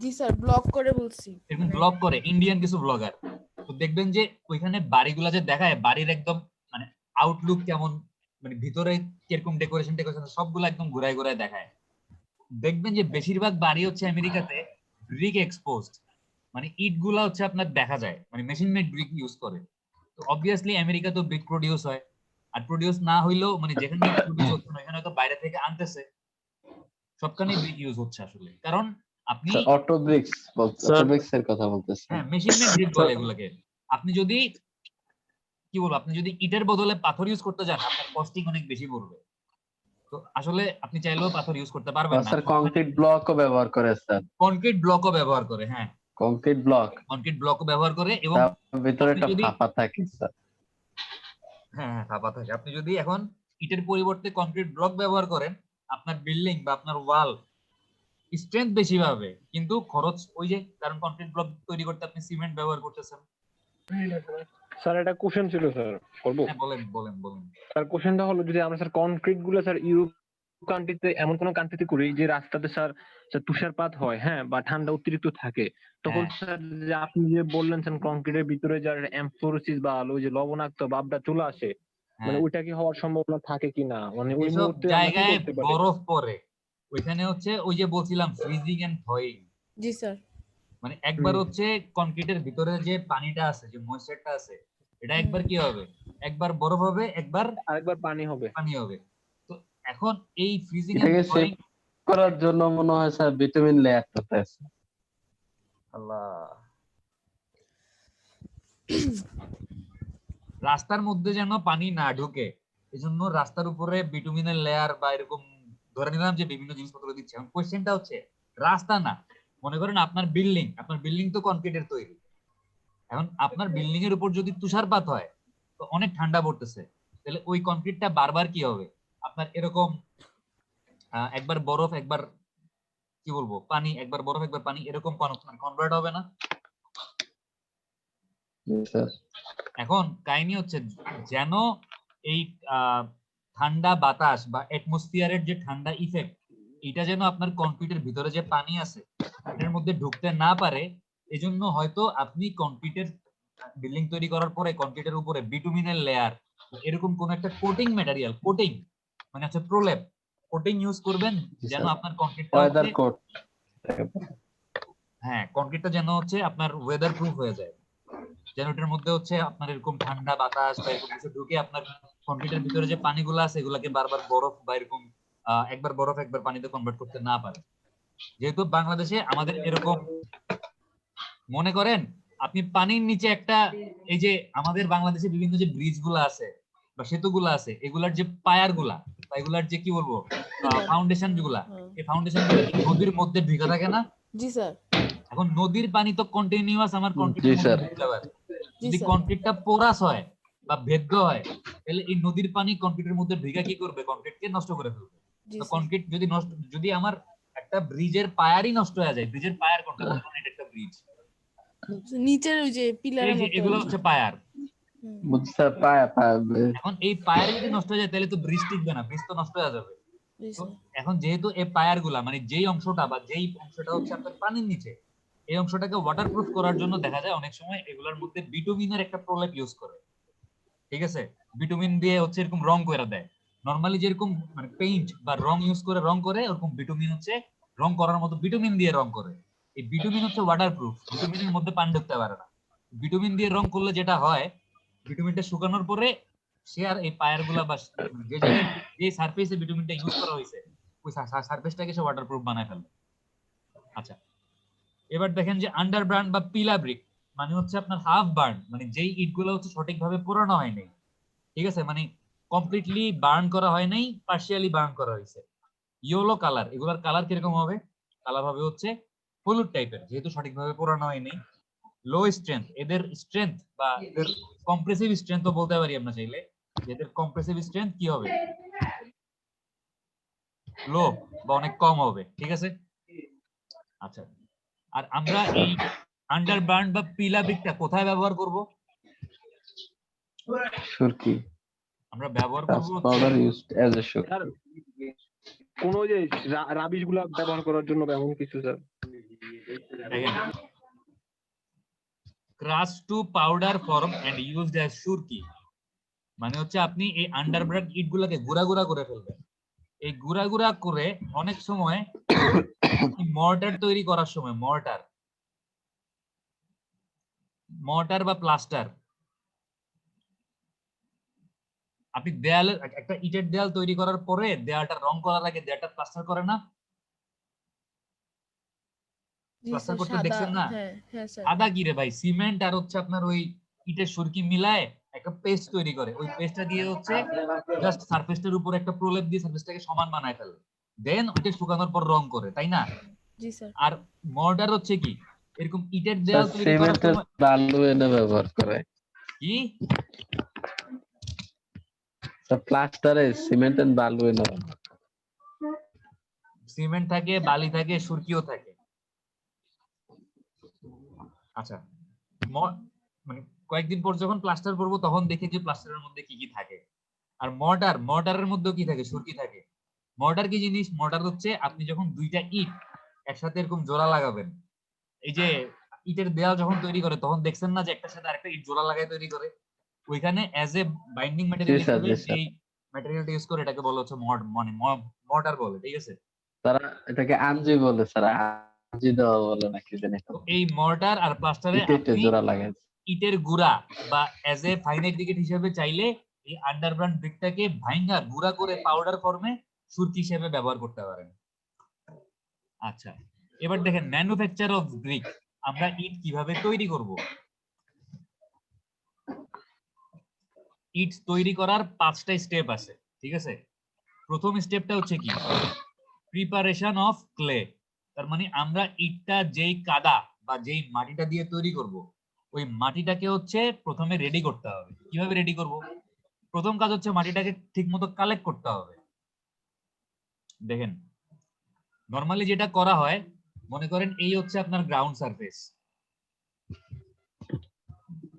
জি স্যার, ব্লগ করে বলছি, এরকম ব্লগ করে ইন্ডিয়ান কিছু ব্লগার, তো দেখবেন যে ওইখানে বাড়িগুলা যে দেখায়, বাড়ির একদম মানে আউটলুক কেমন, মানে ভিতরে কিরকম ডেকোরেশন সবগুলো একদম ঘুরায় ঘুরায় দেখায়। দেখবেন যে বেশিরভাগ বাড়ি হচ্ছে আমেরিকাতে ব্রিক এক্সপোজড, মানে ইট গুলা হচ্ছে আপনার দেখা যায়, মানে মেশিন মেড ব্রিক ইউজ করে। তো অবভিয়াসলি আমেরিকা তো ব্রিক প্রডিউস হয়, আর প্রডিউস না হইলেও মানে যেখানে প্রডিউস হচ্ছে না এখানে হয়তো বাইরে থেকে আনতেছে, সবখানেই ব্রিক ইউজ হচ্ছে আসলে, কারণ আপনি অটো ব্রিক্স বলতে, অটো ব্রিক্স এর কথা বলতেছেন? হ্যাঁ মেশিন মেড ব্রিক বলে এগুলোকে। আপনি যদি কি বলবো, আপনি যদি ইটের বদলে পাথর ইউজ করতে যান আপনার কস্টিং অনেক বেশি পড়বে। তো আসলে আপনি চাইলেও পাথর ইউজ করতে পারবেন না। স্যার কংক্রিট ব্লকও ব্যবহার করে স্যার। কনক্রিট ব্লকও ব্যবহার করে, হ্যাঁ কংক্রিট ব্লকও ব্যবহার করে, এবং ভিতরে একটা ফাঁপা থাকে স্যার। হ্যাঁ ফাঁপা থাকে। আপনি যদি এখন ইটের পরিবর্তে কনক্রিট ব্লক ব্যবহার করেন আপনার বিল্ডিং বা আপনার ওয়াল স্ট্রেংথ বেশি পাবে, কিন্তু খরচ ওই যে, কারণ কনক্রিট ব্লক তৈরি করতে আপনি সিমেন্ট ব্যবহার করতেছেন। স্যার এটা কোশ্চেন ছিল স্যার, করব? হ্যাঁ বলেন বলেন বলেন। স্যার কোশ্চেনটা হলো যদি আমরা স্যার কনক্রিট গুলো স্যার ইউরোপ কান্ট্রিতে এমন কোন কান্ট্রিতে করি যে রাস্তাতে স্যার তুষারপাত হয়, হ্যাঁ, বা ঠান্ডা অতিরিক্ত থাকে, তখন হ্যাঁ। স্যার যে আপনি যে বললেন স্যার কংক্রিটের ভিতরে যার অ্যামফোরসিস বা ওই যে লবণাক্ত ভাবটা চলে আসে, মানে হ্যাঁ, ওইটা কি হওয়ার সম্ভাবনা থাকে কিনা, মানে ওই যেসব মুহূর্তে আমরা কি জায়গায় করতে পারি? বরফ পড়ে ওইখানে হচ্ছে ওই যে বলছিলাম freezing and thawing, ji sir. মানে একবার হচ্ছে কনক্রিটের ভিতরে যে পানিটা আছে, যে ময়েশ্চারটা আছে, এটা একবার কি হবে, একবার বরফ হবে, একবার আরেকবার পানি হবে। পানি হবে। তো এখন এই ফ্রিজিং এন্ড এটাকে সেভ থয়িং, করার জন্য মনে হয় স্যার ভিটামিন লেয়ারটাতে আছে। আল্লাহ, রাস্তার মধ্যে যেন পানি না ঢুকে এজন্য রাস্তার উপরে বিটুমিনের লেয়ার বা এরকম ধরে নিলাম যে বিভিন্ন জিনিসপত্র দিচ্ছে। এখন কোশ্চেনটা হচ্ছে রাস্তা না, মনে করেন আপনার বিল্ডিং তো কনক্রিটের তৈরি। এখন আপনার বিল্ডিং এর উপর যদি তুষারপাত হয় তো অনেক ঠান্ডা পড়তেছে, তাহলে ওই কনক্রিটটা বারবার কি হবে, আপনার এরকম একবার বরফ একবার কি বলবো পানি, একবার বরফ একবার পানি, এরকম কনভার্ট হবে না? জি স্যার। এখন কাহিনী হচ্ছে যেন এই ঠান্ডা বাতাস বা অ্যাটমসফিয়ারের যে ঠান্ডা ইফেক্ট, এটা যেন আপনার কনক্রিটের ভিতরে যে পানি আছে এটার মধ্যে ঢুকতে না পারে, এজন্য হয়তো আপনি কনক্রিটের বিল্ডিং তৈরি করার পরে কনক্রিটের উপরে বিটুমিনের লেয়ার, এরকম কোন একটা কোটিং ম্যাটেরিয়াল, কোটিং মানে হচ্ছে প্রলেপ, কোটিং ইউজ করবেন জি যেন স্যার। আপনার কনক্রিটটা ওয়েদার হচ্ছে, কোট। হ্যাঁ, কনক্রিটটা যেন হচ্ছে আপনার ওয়েদার প্রুফ হয়ে যায়, যেন এটার মধ্যে হচ্ছে আপনার এরকম ঠান্ডা বাতাস বা এরকম কিছু ঢুকে আপনার কনক্রিটের ভিতরে যে পানিগুলো আছে এগুলাকে বারবার বরফ বা এরকম একবার বরফ একবার পানিতে কনভার্ট করতে না পারে। যেহেতু বাংলাদেশে আমাদের এরকম, মনে করেন আপনি পানির নিচে একটা, এই যে আমাদের বাংলাদেশে বিভিন্ন যে ব্রিজ গুলা আছে বা সেতুগুলা আছে, এগুলার যে পায়ার গুলা বা এগুলার যে কি বলবো Pillar. ফাউন্ডেশন গুলা, হ্যাঁ। এই ফাউন্ডেশন গুলো কি নদীর মধ্যে ঢুকে থাকে না? জি স্যার। এখন নদীর পানি তো কন্টিনিউয়াস আমার জি কনক্রিটের মধ্যে স্যার। ঢুকতে পারে, জি যদি স্যার। কনক্রিটটা পোরাস হয় বা ভেদ্য হয় তাহলে এই নদীর পানি কনক্রিটের মধ্যে ঢুকে কি করবে, কনক্রিটকে নষ্ট করে ফেলবে। জি তো স্যার। কনক্রিট যদি নষ্ট, যদি আমার একটা ব্রিজের পায়ারই নষ্ট হয়ে যায়, ব্রিজের পায়ার কোনটা, ধরুন এটা একটা ব্রিজ, নিচের ওই যে এই পিলারের যে মতো। এগুলো হচ্ছে পায়ার, বুঝছি স্যার, পায়া পায়া। এখন এই পায়ার যদি নষ্ট হয়ে যায় তাহলে তো ব্রিজ টিকবে না, ব্রিজ তো নষ্ট হয়ে যাবে। জি তো স্যার। এখন যেহেতু এই পায়ার গুলা মানে যেই অংশটা বা যেই অংশটা হচ্ছে আপনার পানির নিচে, এই অংশটাকে ওয়াটারপ্রুফ করার জন্য দেখা যায় অনেক সময় এগুলোর মধ্যে বিটুমিনের একটা প্রলেপ ইউজ করে, ঠিক আছে? বিটুমিন দিয়ে হচ্ছে এরকম রং করে দেয়, নরমালি যেরকম মানে পেইন্ট বা রং ইউজ করে রং করে, ওরকম বিটুমিন হচ্ছে রং করার মতো বিটুমিন দিয়ে রং করে। এই বিটুমিন হচ্ছে ওয়াটারপ্রুফ, বিটুমিনের মধ্যে পানি ঢুকতে পারে না। বিটুমিন দিয়ে রং করলে যেটা হয়, বিটুমিনটা শুকানোর পরে সে আর এই পায়ার গুলা বা যে জায়গায় যে সারফেসে বিটুমিনটা ইউজ করা হয়েছে ওই সারফেসটাকে সে ওয়াটারপ্রুফ বানায় ফেলে। আচ্ছা, এবার দেখেন যে আন্ডারবার্ন বা পিলা ব্রিক মানে হচ্ছে আপনার হাফ বার্ন, মানে যেই ইটগুলো হচ্ছে সঠিকভাবে পোড়ানো হয় নাই, ঠিক আছে, মানে কমপ্লিটলি বার্ন করা হয় নাই, পার্শিয়ালি বার্ন করা হয়েছে, ইয়েলো কালার, এগুলোর কালার কিরকম হবে, কালার হবে হচ্ছে হলুদ টাইপের, যেহেতু সঠিকভাবে পোড়ানো হয়নি। লো স্ট্রেংথ, এদের স্ট্রেংথ বা এদের কম্প্রেসিভ স্ট্রেংথও বলতে পারি আমরা চাইলে, এদের কম্প্রেসিভ স্ট্রেংথ কি হবে, লো বা অনেক কম হবে, ঠিক আছে? আচ্ছা, আর আমরা এই আন্ডারবার্ন বা পিলা ব্রিকটা কোথায় ব্যবহার করব? সুরকি। আমরা ব্যবহার করব Dust powder used as a sugar. Sir কোন যে রাবিশ গুলা ব্যবহার করার জন্য এমন কিছু sir? Crush to powder form and used as সুরকি, মানে হচ্ছে আপনি এই আন্ডারব্রাগ ইট গুলাকে গুঁড়া গুঁড়া করে ফেলবেন। এই গুঁড়া গুঁড়া করে অনেক সময় মর্টার তৈরি করার সময়, মর্টার বা প্লাস্টার, আপনি দেয়ালে একটা ইটের দেয়াল তৈরি করার পরে দেয়ালটা রং করার আগে দেয়ালটা প্লাস্টার করে না? জি প্লাস্টার স্যার। করতে সাদা। দেখছেন না? হ্যাঁ হ্যাঁ স্যার। আদা কি রে ভাই, সিমেন্ট আর হচ্ছে আপনার ওই ইটের সুরকি মিলায় একটা পেস্ট তৈরি করে, ওই পেস্টটা দিয়ে হচ্ছে জাস্ট সারফেসটার উপর একটা প্রলেপ দিয়ে সারফেসটাকে সমান বানায় ফেলে, দেন ওইটা শুকানোর পর রং করে, তাই না? জি স্যার। আর মর্টার হচ্ছে কি, এরকম ইটের স্যার দেয়াল তৈরি করার সিমেন্টের সময় বালু এনে ব্যবহার করে। কি স্যার প্লাস্টারে সিমেন্ট এন্ড বালু এনে ব্যবহার করে। সিমেন্ট থাকে, বালি থাকে, সুরকিও থাকে। আচ্ছা, মানে কয়েকদিন পর যখন প্লাস্টার করবো তখন দেখি যে প্লাস্টারের মধ্যে কি কি থাকে। আর মর্টারের মধ্যে কি থাকে, সুরকি থাকে। মর্টার কি জিনিস? মর্টার হচ্ছে আপনি যখন দুইটা ইট একসাথে এরকম জোড়া লাগাবেন, এই যে ইটের দেয়াল যখন তৈরি করে তখন দেখছেন না যে একটার সাথে আরেকটা ইট জোড়া লাগাই তৈরি করে, ওইখানে as a binding G material sir, হিসেবে জি স্যার। যেই ম্যাটেরিয়ালটা ইউজ করে এটাকে বলা হচ্ছে মর্টার বলে, ঠিক আছে? তারা এটাকে আঞ্জি বলে স্যার, আঞ্জি দেওয়া বলে নাকি জানি। তো এই মর্টার আর প্লাস্টারে ইটে আপনি জোড়া লাগাই। ইটের গুঁড়া বা অ্যাজ এ ফাইনাইট হিসেবে চাইলে এই আন্ডারগ্রাউন্ড ব্রিকটাকে ভাঙা গুঁড়া করে পাউডার ফর্মে সুরকি হিসেবে ব্যবহার করতে পারেন। আচ্ছা, এবার দেখেন ম্যানুফ্যাকচার অফ ব্রিক, আমরা ইট কিভাবে তৈরি করব। ইট তৈরি করার 5টা স্টেপ আছে, ঠিক আছে? প্রথম স্টেপটা হচ্ছে কি, প্রিপারেশন অফ ক্লে। তার মানে আমরা ইটটা যেই কাদা বা যেই মাটিটা দিয়ে তৈরি করব, ওই মাটিটাকে হচ্ছে প্রথমে রেডি করতে হবে। কিভাবে রেডি করব? প্রথম কাজ হচ্ছে মাটিটাকে ঠিকমতো কালেক্ট করতে হবে। দেখেন নরমালি যেটা করা হয়, মনে করেন এই হচ্ছে আপনার গ্রাউন্ড সারফেস,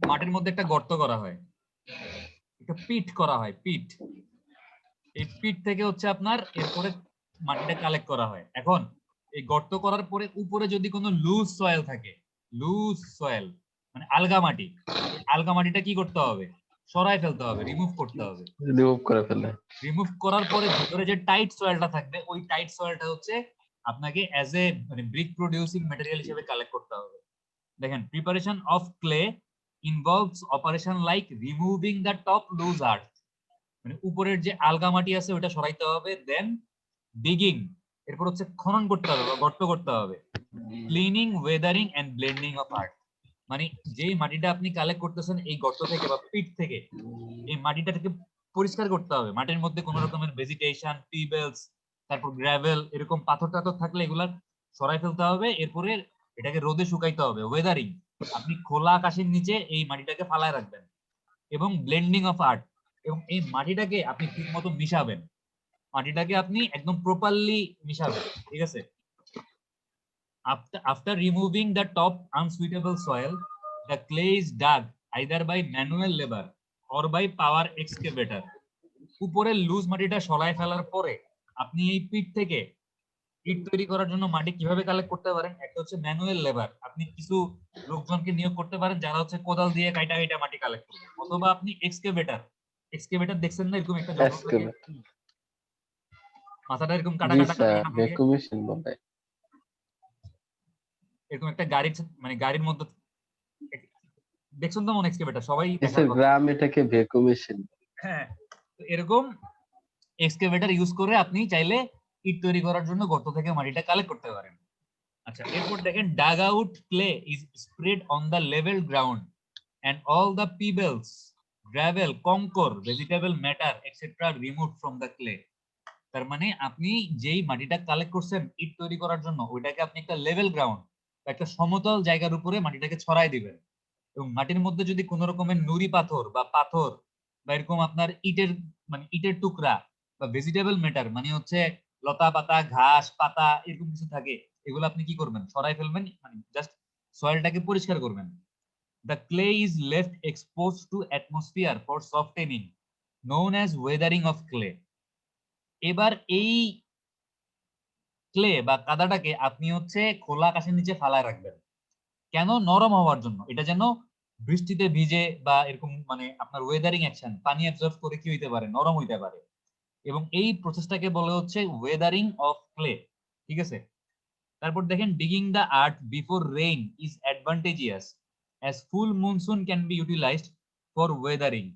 মাটির মধ্যে একটা গর্ত করা হয়, একটা পিট করা হয়, পিট। এই পিট থেকে হচ্ছে আপনার এরপরে মাটিটা কালেক্ট করা হয়। এখন এই গর্ত করার পরে উপরে যদি কোনো লুজ সয়েল থাকে, লুজ সয়েল মানে আলগা মাটি, এই আলগা মাটিটা কি করতে হবে? সরাই ফেলতে হবে, রিমুভ করতে হবে। রিমুভ করে ফেলে। রিমুভ করার পরে ভিতরে যে টাইট সয়েলটা থাকবে, ওই টাইট সয়েলটা হচ্ছে আপনাকে অ্যাজ এ মানে ব্রিক প্রোডিউসিং ম্যাটেরিয়াল হিসেবে কালেক্ট করতে হবে। দেখেন preparation of clay involves operation like removing the top loose earth, মানে উপরের যে আলগা মাটি আছে ওটা সরাইতে হবে, দেন ডিগিং, এরপর হচ্ছে খনন করতে হবে বা গর্ত করতে হবে, cleaning, weathering and blending of earth, মানে যেই মাটিটা আপনি কালেক্ট করতেছেন এই গর্ত থেকে বা পিট থেকে, এই মাটিটাকে পরিষ্কার করতে হবে। মাটির মধ্যে কোনো রকমের ভেজিটেশন, পিবেলস, তারপর গ্রাভেল, এরকম পাথর টাথর থাকলে এগুলা সরাই ফেলতে হবে। এরপরে এটাকে রোদে শুকাইতে হবে, ওয়েদারিং, আপনি খোলা আকাশের নিচে এই মাটিটাকে ফালায় রাখবেন, এবং ব্লেন্ডিং অফ আর্থ, এবং এই মাটিটাকে আপনি ঠিক মতো মিশাবেন, মাটিটাকে আপনি একদম প্রপারলি মিশাবেন, ঠিক আছে? After removing the top unsuitable soil, the clay is dug either by manual labor or by power excavator. উপরের লুজ মাটিটা সরায় ফেলার পরে আপনি এই পিট থেকে ইট তৈরি করার জন্য মাটি কিভাবে কালেক্ট করতে পারেন? একটা হচ্ছে ম্যানুয়াল লেবার, আপনি কিছু লোকজনকে নিয়োগ করতে পারেন যারা হচ্ছে কোদাল দিয়ে কাইটা কাইটা মাটি কালেক্ট করবে, অথবা আপনি এক্সকেভেটর, এক্সকেভেটর দেখছেন না, এরকম একটা যন্ত্র থাকে, মাথাটা এরকম কাটা জি কাটা স্যার, কাটা থাকে, ভ্যাকুম মেশিন বলে। এরকম একটা গাড়ির মানে গাড়ির মধ্যে দেখছেন তো মনে এক্সকেভেটর, সবাই জি দেখার স্যার, কথা। গ্রাম এটাকে ভ্যাকুম মেশিন। হ্যাঁ, তো এরকম এক্সকেভেটর ইউজ করে আপনি চাইলে ইট তৈরি করার জন্য গর্ত থেকে মাটিটা কালেক্ট করতে পারেন। আচ্ছা, এরপর দেখেন dug out clay is spread on the level ground and all the pebbles, gravel, concor, vegetable matter etc. removed from the clay. তার মানে আপনি যেই মাটিটা কালেক্ট করছেন ইট তৈরি করার জন্য, ওইটাকে আপনি একটা লেভেল গ্রাউন্ড বা একটা সমতল জায়গার উপরে মাটিটাকে ছড়াই দিবেন, এবং মাটির মধ্যে যদি কোনো রকমের নুড়ি পাথর বা পাথর বা এরকম আপনার ইটের মানে ইটের টুকরা বা ভেজিটেবল ম্যাটার মানে হচ্ছে লতা পাতা, ঘাস পাতা, এরকম কিছু থাকে, এগুলো আপনি কি করবেন? সরাই ফেলবেন, মানে জাস্ট সয়েলটাকে পরিষ্কার করবেন। The clay is left exposed to atmosphere for softening, known as weathering of clay. এবার এই ক্লে বা কাদাটাকে আপনি হচ্ছে খোলা আকাশের নিচে ফালায় রাখবেন। কেন? নরম হওয়ার জন্য, এটা যেন বৃষ্টিতে ভিজে বা এরকম মানে আপনার ওয়েদারিং অ্যাকশন, পানি অ্যাবজর্ব করে কি হইতে পারে? নরম হইতে পারে। এবং এই প্রসেসটাকে বলা হচ্ছে ওয়েদারিং অফ ক্লে, ঠিক আছে? তারপর দেখেন digging the earth before rain is advantageous as full monsoon can be utilized for weathering.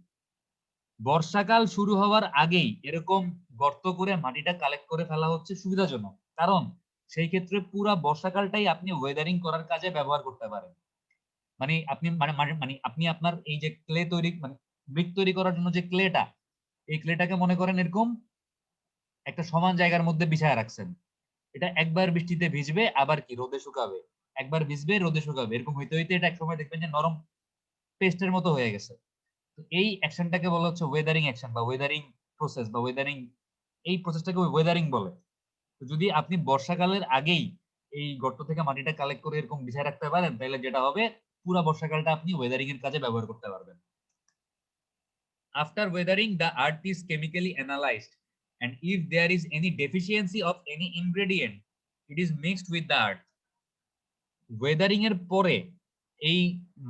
বর্ষাকাল শুরু হওয়ার আগেই এরকম গর্ত করে মাটিটা কালেক্ট করে ফেলা হচ্ছে সুবিধাজনক, কারণ সেই ক্ষেত্রে পুরা বর্ষাকালটাই আপনি ওয়েদারিং করার কাজে ব্যবহার করতে পারেন। মানে আপনি মানে আপনি আপনার এই যে ক্লে তৈরি মানে ব্রিক তৈরি করার জন্য যে ক্লেটা, এই ক্লেটাকে মনে করেন এরকম একটা সমান জায়গার মধ্যে বিছায় রাখছেন, এটা একবার বৃষ্টিতে ভিজবে আবার কি রোদে শুকাবে, একবার ভিজবে রোদে শুকাবে, এরকম হইতে হইতে এটা একসময় দেখবেন যে নরম পেস্টের মতো হয়ে গেছে। তো এই অ্যাকশনটাকে বলা হচ্ছে ওয়েদারিং অ্যাকশন বা ওয়েদারিং প্রসেস বা ওয়েদারিং, এই প্রসেসটাকে ওয়েদারিং বলে। তো যদি আপনি বর্ষাকালের আগেই এই গর্ত থেকে মাটিটা কালেক্ট করে এরকম বিছায় রাখতে পারেন, তাহলে যেটা হবে পুরো বর্ষাকালটা আপনি ওয়েদারিং এর কাজে ব্যবহার করতে পারবেন। After Wuthering the earth is chemically analysed and if there is any deficiency of any ingredient, it is mixed with the earth. Wuthering এর পরে এই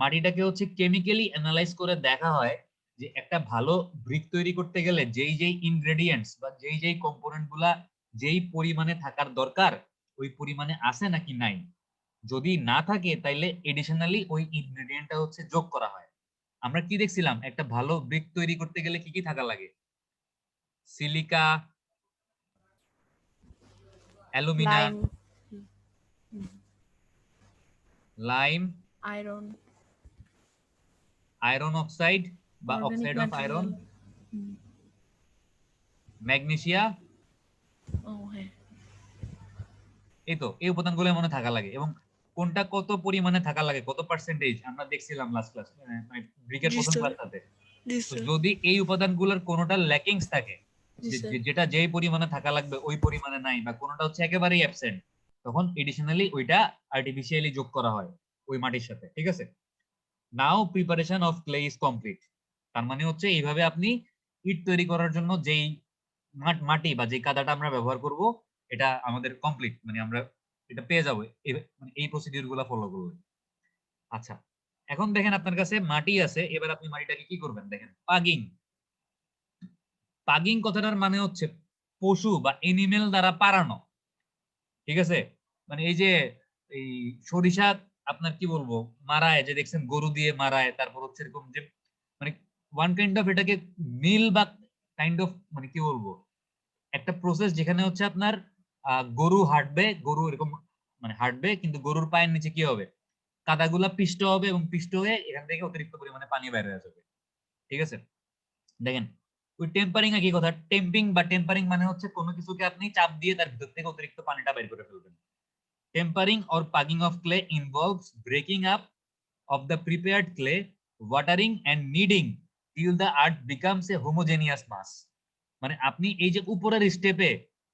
মাটিটাকে হচ্ছে কেমিক্যালি অ্যানালাইজ করে দেখা হয় যে একটা ভালো ব্রিক তৈরি করতে গেলে যেই যেই ইনগ্রেডিয়েন্টস বা যেই যেই কম্পোনেন্ট গুলা যেই পরিমাণে থাকার দরকার ওই পরিমাণে আছে নাকি নাই। যদি না থাকে তাইলে এডিশনালি ওই ইনগ্রেডিয়েন্টটা হচ্ছে যোগ করা হয়। আমরা কি দেখছিলাম, একটা ভালো ব্রিক তৈরি করতে গেলে কি কি থাকা লাগে? Silica, alumina, lime, lime, iron, iron oxide বা organic oxide of iron, material. Magnesia, ও হ্যাঁ, এই তো এই উপাদানগুলো মনে থাকা লাগে। এবং কোনটা কত পরিমাণে থাকা লাগে, কত পার্সেন্টেজ আমরা দেখছিলাম লাস্ট ক্লাস, মানে ব্রিকের জি প্রথম স্যার। ক্লাসটাতে। জি তো স্যার। যদি এই উপাদানগুলোর কোনোটা ল্যাকিংস থাকে, জি স্যার। যেটা যেই পরিমাণে থাকা লাগবে ওই পরিমাণে নাই, বা কোনোটা হচ্ছে একেবারেই অ্যাবসেন্ট, তখন এডিশনালি ওইটা আর্টিফিশিয়ালি যোগ করা হয় ওই মাটির সাথে। ঠিক আছে, now preparation of clay is complete. তার মানে হচ্ছে এইভাবে আপনি ইট তৈরি করার জন্য যেই মাটি বা যেই কাদাটা আমরা ব্যবহার করব এটা আমাদের কমপ্লিট, মানে আমরা এটা পেয়ে যাবো মানে এই প্রসিডিউর গুলা ফলো করলে। আচ্ছা, এখন দেখেন আপনার কাছে মাটি আছে, এবার আপনি মাটিটাকে কি করবেন? দেখেন, পাগিং। পাগিং কথাটার মানে হচ্ছে পশু বা এনিমেল দ্বারা পারানো। ঠিক আছে, মানে এই যে এই সরিষা আপনার কি বলবো মারায়, যে দেখছেন গরু দিয়ে মারায়, তারপর হচ্ছে এরকম যে মানে ওয়ান কাইন্ড অফ এটাকে মিল বা কাইন্ড অফ মানে কি বলবো একটা প্রসেস যেখানে হচ্ছে আপনার গরু হাঁটবে, গরু এরকম মানে হাঁটবে, কিন্তু গরুর পায়ের নিচে কি হবে, কাদাগুলা পিষ্ট হবে এবং পিষ্ট হয়ে এখান থেকে অতিরিক্ত পরিমাণে পানি বের হয়ে যাবে। ঠিক আছে, দেখেন ওই টেম্পারিং একই কথা। টেম্পিং বা টেম্পারিং মানে হচ্ছে কোনো কিছুকে আপনি চাপ দিয়ে তার ভিতর থেকে অতিরিক্ত পানিটা বের করে ফেলবেন। Tempering or pugging of clay involves breaking up of the prepared clay, watering and kneading till the earth becomes a homogeneous mass. মানে আপনি এই যে উপরের স্টেপে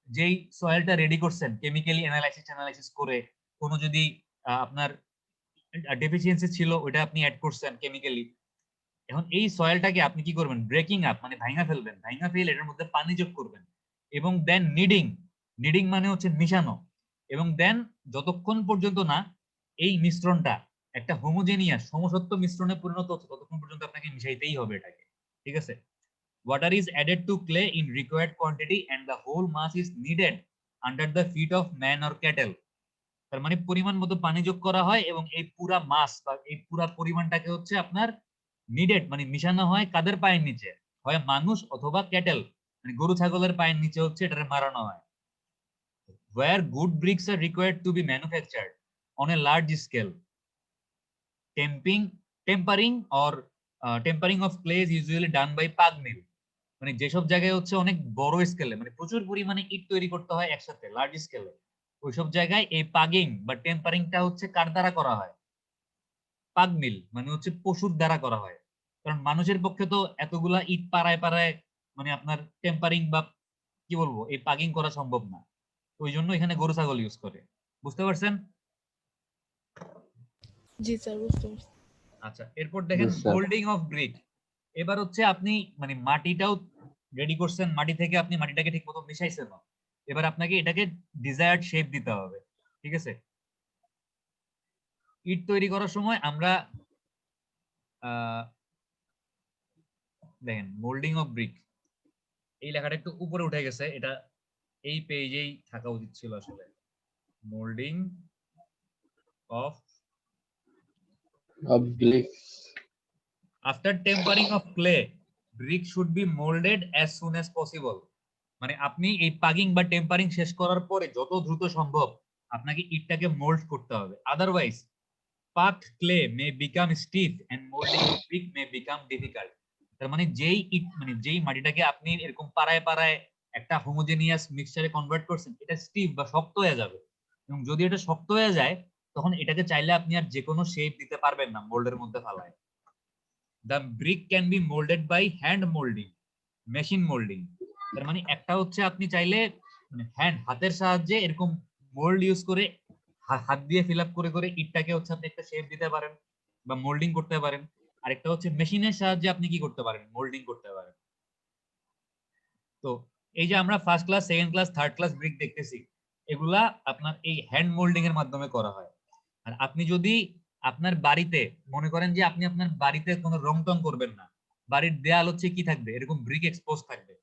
যেই সয়েলটা রেডি করছেন কেমিক্যালি অ্যানালাইসিস করে, কোনো যদি আপনার ডেফিসিয়েন্সি ছিল ওটা আপনি অ্যাড করছেন কেমিক্যালি, এখন এই সয়েলটাকে আপনি কি করবেন? ব্রেকিং আপ মানে ভাঙা ফেলবেন, ভাঙা ফেলে এটার মধ্যে পানি যোগ করবেন, এবং দেন নিডিং। নিডিং মানে হচ্ছে মিশানো, এবং দেন যতক্ষণ পর্যন্ত না এই মিশ্রণটা একটা হোমোজেনিয়াস সমসত্ব মিশ্রণে পরিণত হচ্ছে ততক্ষণ পর্যন্ত আপনাকে মিশাইতেই হবে এটাকে। ঠিক আছে, water is added to clay in required quantity and the whole mass is kneaded under the feet of man or cattle. তার মানে পরিমাণ মতো পানি যোগ করা হয় এবং এই পুরা মাস বা এই পুরা পরিমাণটাকে হচ্ছে আপনার নিডেড মানে মিশানো হয় কাদের পায়ের নিচে, হয় মানুষ অথবা ক্যাটেল মানে গরু ছাগলের পায়ের নিচে হচ্ছে এটারে মারানো হয়। where good bricks are required to be manufactured on a large scale, tempering or tempering of clay is usually done by pug mill. মানে যেসব জায়গায় হচ্ছে অনেক বড় স্কেলে মানে প্রচুর পরিমাণে ইট তৈরি করতে হয় একসাথে লার্জ স্কেলে, ওইসব জায়গায় এই পাগিং বা টেম্পারিংটা হচ্ছে কার দ্বারা করা হয়? পাগ মিল মানে হচ্ছে পশুর দ্বারা করা হয়, কারণ মানুষের পক্ষে তো এতগুলা ইট পাড়ায় পাড়ায় মানে আপনার টেম্পারিং বা কি বলবো এই পাগিং করা সম্ভব না, ওই জন্য এখানে গরু ছাগল ইউজ করে। বুঝতে পারছেন? জি স্যার, বুঝতে পারছি। আচ্ছা, এরপর দেখেন Yes, sir. Moulding of brick. এবার হচ্ছে আপনি মানে মাটিটাও রেডি করছেন, মাটি থেকে আপনি মাটিটাকে ঠিক মতো মিশাইছেন না, এবার আপনাকে এটাকে ডিজায়ার্ড শেপ দিতে হবে। ঠিক আছে, ইট তৈরি করার সময় আমরা দেখেন মোল্ডিং অফ ব্রিক এই লেখাটা একটু উপরে উঠে গেছে, এটা এই পেজেই থাকা উচিত ছিল আসলে। Moulding of Obliques. After tempering of clay brick should be moulded as soon as possible. মানে আপনি এই পাগিং বা টেম্পারিং শেষ করার পরে যত দ্রুত সম্ভব আপনাকে ইটটাকে মোল্ড করতে হবে, otherwise pugged clay may become stiff and moulding brick may become difficult. তার মানে যেই ইট মানে যেই মাটিটাকে আপনি এরকম পাড়ায় পাড়ায় একটা হোমোজেনিয়াস মিক্সচারে কনভার্ট করছেন এটা স্টিফ বা শক্ত হয়ে যাবে, এবং যদি এটা শক্ত হয়ে যায় তখন এটাকে চাইলে আপনি আর যে কোনো শেপ দিতে পারবেন না মোল্ডের মধ্যে ফালায়। The brick can be molded by hand molding, machine molding. তার মানে একটা হচ্ছে আপনি চাইলে মানে হাতের সাহায্যে এরকম মোল্ড ইউজ করে হাত দিয়ে ফিল আপ করে করে ইটটাকে হচ্ছে আপনি একটা শেপ দিতে পারেন বা মোল্ডিং করতে পারেন, আর একটা হচ্ছে মেশিনের সাহায্যে আপনি কি করতে পারেন? মোল্ডিং করতে পারেন। তো এই যে আমরা first class, second class, third class brick দেখতেছি, এগুলা আপনার এই হ্যান্ড মোল্ডিং এর মাধ্যমে করা হয়। আর আপনি যদি আপনার বাড়িতে মনে করেন যে আপনি আপনার বাড়িতে কোনো রং টং করবেন না, বাড়ির দেয়াল হচ্ছে কি থাকবে, এরকম ব্রিক এক্সপোজ থাকবে,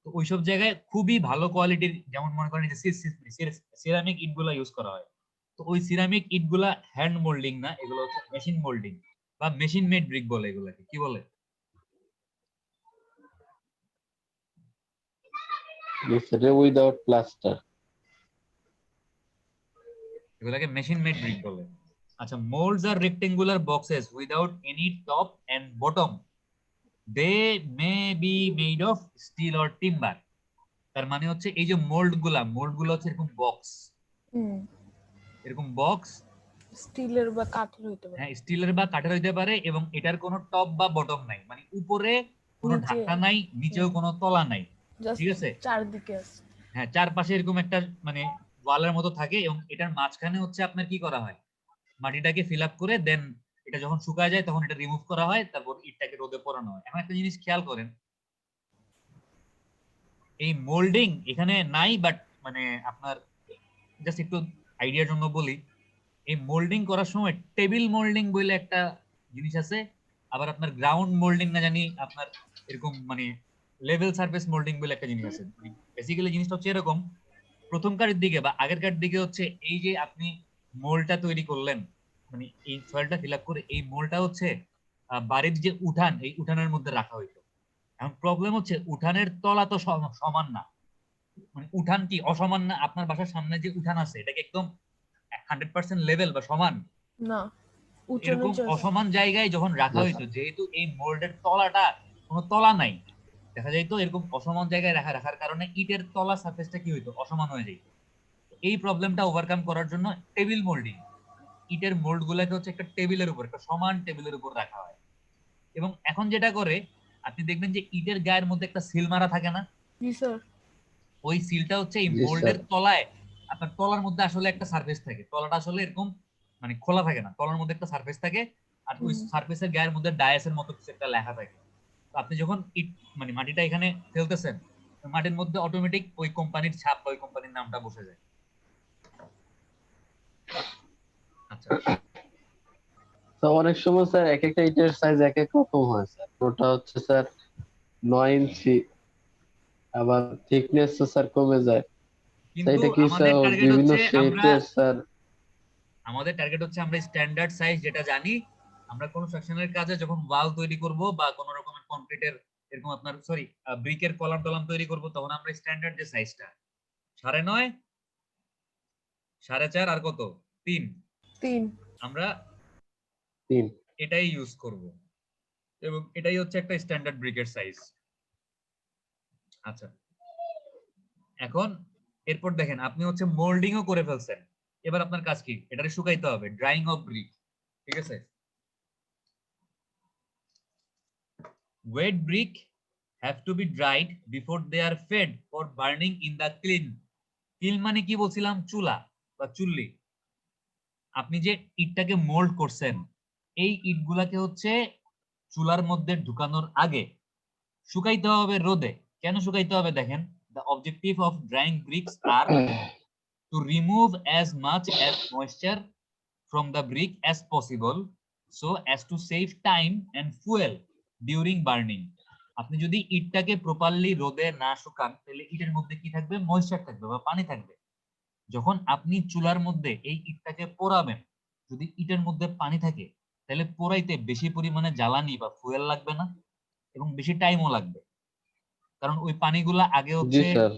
তো ওইসব জায়গায় খুবই ভালো কোয়ালিটির, যেমন মনে করেন যে সিরামিক ইট গুলা ইউজ করা হয়। তো ওই সিরামিক ইট গুলা হ্যান্ড মোল্ডিং না, এগুলো হচ্ছে মেশিন মোল্ডিং বা মেশিন মেড ব্রিক বলে এগুলাকে, কি বলে? Without plaster. এগুলাকে মেশিন মেড ব্রিক বলে। আচ্ছা, moulds are rectangular boxes without any top and bottom, they may be made of steel or timber. তার মানে হচ্ছে এই যে মোল্ড গুলা হচ্ছে এরকম বক্স, এরকম বক্স, স্টিলের বা কাঠের হইতে পারে। হ্যাঁ স্টিলের বা কাঠের হইতে পারে, এবং এটার কোনো টপ বা বটম নাই, মানে উপরে কোনো নিচে, ঢাকনা নাই, নিচেও কোনো তলা নাই, জাস্ট ঠিক আছে? চারদিকে আছে। হ্যাঁ, চারপাশে এরকম একটা মানে ওয়ালের মতো থাকে, এবং এটার মাঝখানে হচ্ছে আপনার কি করা হয়, মাটিটাকে ফিল আপ করে দেন এটা যখন শুকায় যায় তখন এটা রিমুভ করা হয়, তারপর ইটটাকে রোদে পোড়ানো হয়। এখন একটা জিনিস খেয়াল করেন, এই মোল্ডিং এখানে নাই, বাট মানে আপনার জাস্ট একটু আইডিয়ার জন্য বলি, এই মোল্ডিং করার সময় টেবিল মোল্ডিং বলে একটা জিনিস আছে, আবার আপনার গ্রাউন্ড মোল্ডিং না জানি আপনার এরকম মানে লেভেল সারফেস মোল্ডিং বলে একটা জিনিস আছে। বেসিক্যালি জিনিসটা হচ্ছে এরকম, প্রথমকার দিকে বা আগেরকার দিকে হচ্ছে এই যে আপনি মোলটা তৈরি করলেন, মানে এই সয়েলটা ফিল আপ করে এই মোলটা হচ্ছে বাড়ির যে উঠান, এই উঠানের মধ্যে রাখা হইতো। এখন প্রবলেম হচ্ছে উঠানের তলা তো সমান না, মানে উঠান কি অসমান না? আপনার বাসার সামনে যে উঠান আছে এটা কি একদম 100% লেভেল বা সমান? না, উঁচু এরকম নিচু আছে। অসমান জায়গায় যখন রাখা না, হইতো, যেহেতু এই মোল্ডের তলাটা কোনো তলা নাই, দেখা যাইতো এরকম অসমান জায়গায় রাখার কারণে ইটের তলা সারফেসটা কি হইতো, অসমান হয়ে যেত। এই প্রবলেমটা ওভারকাম করার জন্য টেবিল মোল্ডিং, ইটের মোল্ড গুলাকে হচ্ছে একটা টেবিলের উপর, একটা সমান টেবিলের উপর রাখা হয়। এবং এখন যেটা করে, আপনি দেখবেন যে ইটের গায়ের মধ্যে একটা সিল মারা থাকে না, জি স্যার। ওই সিলটা হচ্ছে এই জি মোল্ডের স্যার। তলায়, আপনার তলার মধ্যে আসলে একটা সারফেস থাকে, তলাটা আসলে এরকম মানে খোলা থাকে না, তলার মধ্যে একটা সারফেস থাকে, আর ওই সারফেসের গায়ের মধ্যে ডায়াসের মতো কিছু একটা লেখা থাকে। তো আপনি যখন ইট মানে মাটিটা এখানে ফেলতেছেন, মাটির মধ্যে অটোমেটিক ওই কোম্পানির ছাপ বা ওই কোম্পানির নামটা বসে যায়। আচ্ছা, তো অনেক সময় স্যার এক একটা ইটের সাইজ এক এক রকম হয় স্যার। ওটা হচ্ছে স্যার 9 ইঞ্চি, আবার থিকনেস তো স্যার কমে যায়। তো কিন্তু এটা কি আমাদের স্যার টার্গেট বিভিন্ন হচ্ছে শেপের স্যার? আমরা স্ট্যান্ডার্ড সাইজ যেটা জানি, আমরা কনস্ট্রাকশনের কাজে যখন ওয়াল তৈরি করব বা কোন রকমের কংক্রিটের এরকম আপনার সরি ব্রিকের কলাম টলাম তৈরি করব, তখন আমরা স্ট্যান্ডার্ড যে সাইজটা 9.5, 4.5 আর কত 3, 3। আমরা 3। এটাই ইউজ করব, এবং এটাই হচ্ছে একটা স্ট্যান্ডার্ড ব্রিকের সাইজ। আচ্ছা, এখন এরপর দেখেন আপনি হচ্ছে মোল্ডিংও করে ফেলছেন, এবার আপনার কাজ কি, এটারে শুকাইতে হবে, ড্রাইং অফ ব্রিক, ঠিক আছে? Wet brick have to be dried before they are fed for burning in the kiln. kiln মানে কি বলছিলাম, চুলা বা চুল্লি। আপনি যে ইটটাকে মোল্ড করছেন, এই ইটগুলাকে হচ্ছে চুলার মধ্যে ঢুকানোর আগে শুকাইতে হবে রোদে। কেন শুকাইতে হবে দেখেন, the objective of drying bricks are to remove as much as moisture from the brick as possible so as to save time and fuel during burning. আপনি যদি ইটটাকে প্রপারলি রোদে না শুকান, তাহলে ইটের মধ্যে কি থাকবে, ময়েশ্চার থাকবে বা পানি থাকবে। যখন আপনি চুলার মধ্যে এই ইটটাকে পোড়াবেন, যদি ইটের মধ্যে পানি থাকে, তাহলে পোড়াইতে বেশি পরিমাণে জ্বালানি বা ফুয়েল লাগবে না, এবং বেশি টাইমও লাগবে, কারণ ওই পানিগুলা আগে জি হচ্ছে স্যার।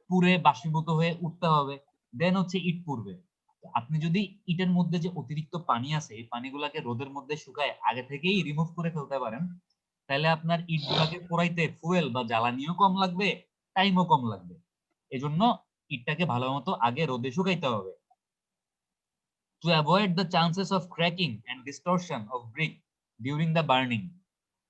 পুড়ে বাষ্পীভূত হয়ে উঠতে হবে, দেন হচ্ছে ইট পুড়বে। আপনি যদি ইটের মধ্যে যে অতিরিক্ত পানি আছে, এই পানিগুলাকে রোদের মধ্যে শুকায় আগে থেকেই রিমুভ করে ফেলতে পারেন, তাহলে আপনার ইট গুলাকে পোড়াইতে ফুয়েল বা জ্বালানিও কম লাগবে, টাইমও কম লাগবে। এজন্য ইটটাকে ভালো মতো আগে রোদে শুকাইতে হবে। To avoid the chances of cracking and distortion of brick during the burning,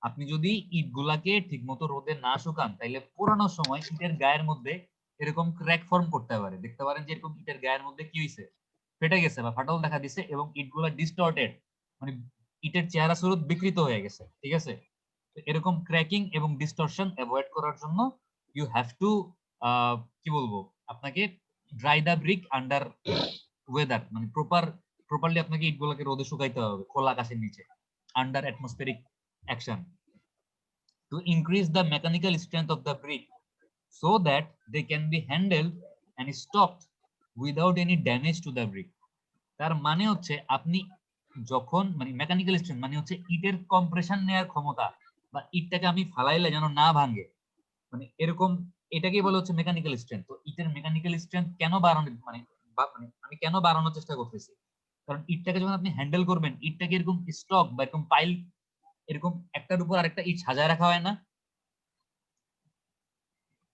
আপনি যদি ইটগুলাকে ঠিকমতো রোদে না শুকান, তাহলে পোড়ানোর সময় ইটের গায়ের মধ্যে এরকম ক্র্যাক ফর্ম করতে পারে, দেখতে পারেন যে এরকম ইটের গায়ের মধ্যে কি হইছে, ফেটে গেছে বা ফাটল দেখা দিছে, এবং ইটগুলা ডিস্টর্টেড মানে ইটের চেহারা স্বরূপ বিকৃত হয়ে গেছে, ঠিক আছে? তো এরকম ক্র্যাকিং এবং ডিস্টরশন অ্যাভয়েড করার জন্য ইউ হ্যাভ টু কি বলবো আপনাকে ড্রাই দা ব্রিক আন্ডার ওয়েদার, মানে প্রপারলি আপনাকে ইটগুলোকে রোদে শুকাইতে হবে খোলা আকাশের নিচে under atmospheric action to increase the mechanical strength of the brick so that they can be handled and stopped without any damage to the brick. তার মানে হচ্ছে আপনি যখন মানে মেকানিক্যাল স্ট্রেংথ মানে হচ্ছে ইটের কম্প্রেশন নেওয়ার ক্ষমতা বা ইটটাকে আমি ফালাইলে যেন না ভাঙে, মানে এরকম এটাকেই বলে হচ্ছে মেকানিক্যাল স্ট্রেংথ। তো ইটের মেকানিক্যাল স্ট্রেংথ কেন বাড়ানো মানে মানে আমি কেন বাড়ানোর চেষ্টা করতেছি, কারণ ইটটাকে যখন আপনি হ্যান্ডেল করবেন ইটটাকে এরকম স্টক বা এরকম পাইল এরকম একটার উপর আরেকটা ইট সাজায় রাখা হয় না।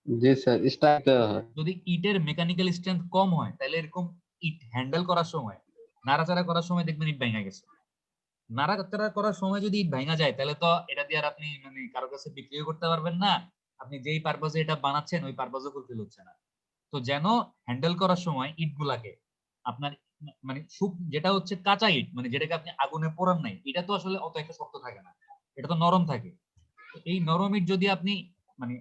জি স্যার, স্টার্ট দেওয়া হয়। যদি ইটের মেকানিক্যাল স্ট্রেংথ কম হয় তাহলে এরকম ইট হ্যান্ডেল করার সময় নাড়াচাড়া করার সময় দেখবেন ইট ভেঙে গেছে। নাড়াচাড়া করার সময় যদি ইট ভেঙে যায় তাহলে তো এটা দিয়ে আর আপনি মানে কারো কাছে বিক্রিও করতে পারবেন না, আপনি যেই পারপাজে এটা বানাচ্ছেন ওই পারপাজও ফুলফিল হচ্ছে না। তো যেন হ্যান্ডেল করার সময় ইট গুলাকে আপনার মানে যেটা হচ্ছে কাঁচা ইট মানে যেটাকে আপনি আগুনে পোড়ান নাই, এটা তো আসলে অত একটা শক্ত থাকে না, এটা তো নরম থাকে। এই নরম ইট যদি আপনি মানে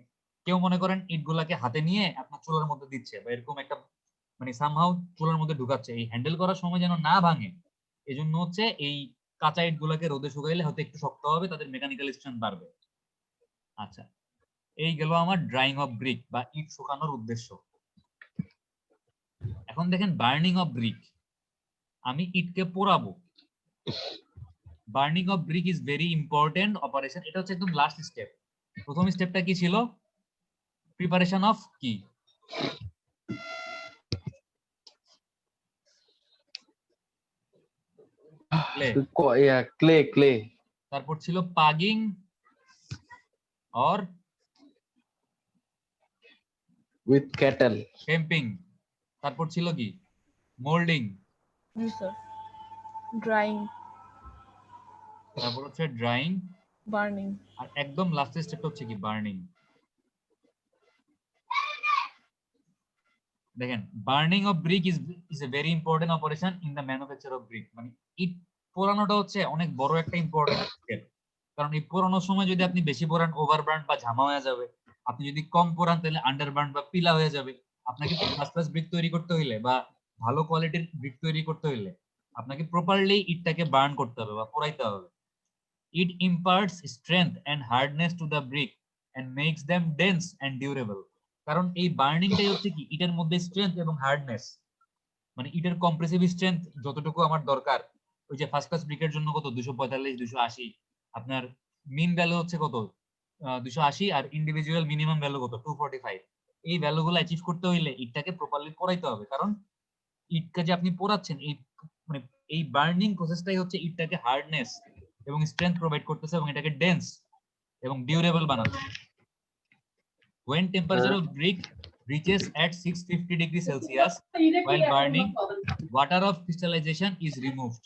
কেউ মনে করেন ইট গুলাকে হাতে নিয়ে আপনার চুলার মধ্যে দিচ্ছে বা এরকম একটা মানে সামহাউ চুলার মধ্যে ঢুকাচ্ছে, এই হ্যান্ডেল করার সময় যেন না ভাঙে এজন্য হচ্ছে এই কাঁচা ইট গুলাকে রোদে শুকাইলে হয়তো একটু শক্ত হবে, তাদের মেকানিক্যাল স্ট্রেংথ বাড়বে। আচ্ছা, এই গেল আমার ড্রাইং অফ ব্রিক বা ইট শুকানোর উদ্দেশ্য। এখন দেখেন বার্নিং অফ ব্রিক, আমি ইটকে পোড়াবো। Burning of brick is very important operation, এটা হচ্ছে একদম লাস্ট স্টেপ। প্রথম স্টেপটা কি ছিল? প্রিপারেশন অফ কি? ক্লে। তারপর ছিল pugging or with cattle. Tempering. তারপর ছিল কি? মোল্ডিং। জি স্যার। ড্রাইং। তারপর হচ্ছে ড্রাইং। বার্নিং। আর একদম লাস্টের স্টেপটা হচ্ছে কি? বার্নিং। দেখেন burning of brick is a very important operation in the manufacture of brick. মানে ইট পোড়ানোটা হচ্ছে অনেক বড় একটা ইম্পর্টেন্ট স্টেপ, কারণ এই পোড়ানোর সময় যদি আপনি বেশি পোড়ান ওভার বার্ন বা ঝামা হয়ে যাবে, আপনি যদি কম পোড়ান তাহলে আন্ডার বার্ন বা পিলা হয়ে যাবে। আপনাকে ফার্স্ট ক্লাস ব্রিক তৈরি করতে হইলে বা ভালো কোয়ালিটির ব্রিক তৈরি করতে হইলে আপনাকে প্রপারলি ইটটাকে বার্ন করতে হবে বা পোড়াইতে হবে। It imparts strength and hardness to the brick and makes them dense and durable. কারণ এই বার্নিংটাই হচ্ছে কি ইটের মধ্যে স্ট্রেংথ এবং হার্ডনেস, মানে ইটের কম্প্রেসিভ স্ট্রেংথ যতটুকু আমার দরকার, ওই যে ফার্স্ট ক্লাস ব্রিকের জন্য কত 245 280, আপনার মিন ভ্যালু হচ্ছে কত 280, আর ইন্ডিভিজুয়াল মিনিমাম ভ্যালু কত 245। এই ভ্যালুগুলো অ্যাচিভ করতে হইলে ইটটাকে প্রপারলি পোড়াইতে হবে, কারণ ইটকে যে আপনি পোড়াচ্ছেন এই মানে এই বার্নিং প্রসেসটাই হচ্ছে ইটটাকে হার্ডনেস এবং স্ট্রেংথ প্রোভাইড করতেছে এবং এটাকে ডেন্স এবং ডিউরেবল বানাচ্ছে। When temperature of brick reaches at 650 degrees Celsius while burning, water of crystallization is removed.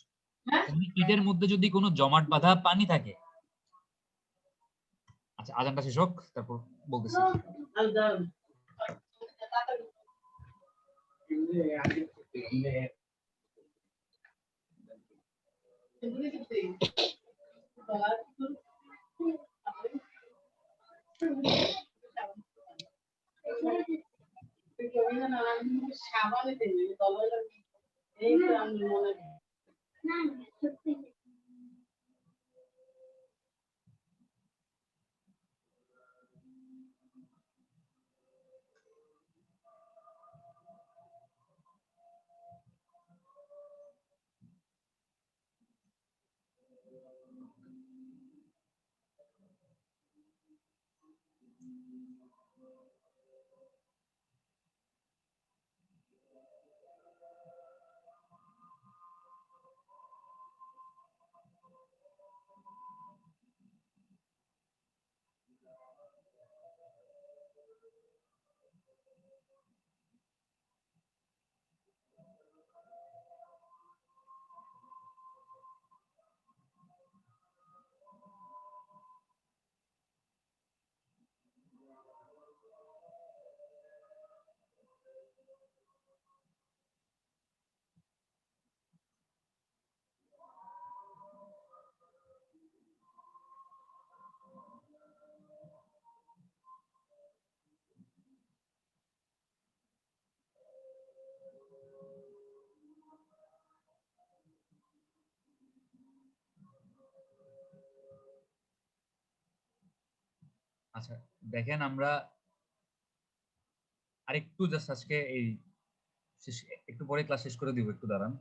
ইটের মধ্যে যদি কোনো জমাট বাঁধা পানি থাকে, আচ্ছা আজানটা শেষ হোক তারপর বলতেছি। আচ্ছা দেখেন আমরা আরেকটু জাস্ট আজকে এই একটু পরে ক্লাস শেষ করে দিব, একটু দাঁড়ান,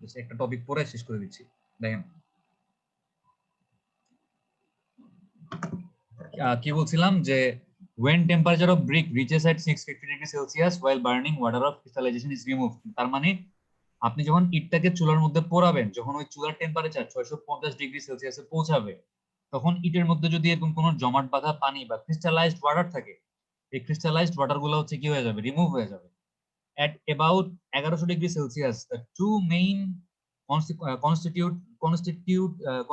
জাস্ট একটা টপিক পরে শেষ করে দিচ্ছি। দেখেন কি বলছিলাম যে when temperature of brick reaches at 650 degrees Celsius while burning water of crystallization is removed, তার মানে আপনি যখন ইটটাকে চুলার মধ্যে পোড়াবেন, যখন ওই চুলার টেম্পারেচার 650 ডিগ্রি সেলসিয়াসে পৌঁছাবে, তখন ইটের মধ্যে যদি এরকম কোনো জমাট বাঁধা পানি বা ক্রিস্টালাইজড ওয়াটার থাকে, এই ক্রিস্টালাইজড ওয়াটার গুলো হচ্ছে কি হয়ে যাবে, রিমুভ হয়ে যাবে। at about 1100 degree Celsius the two main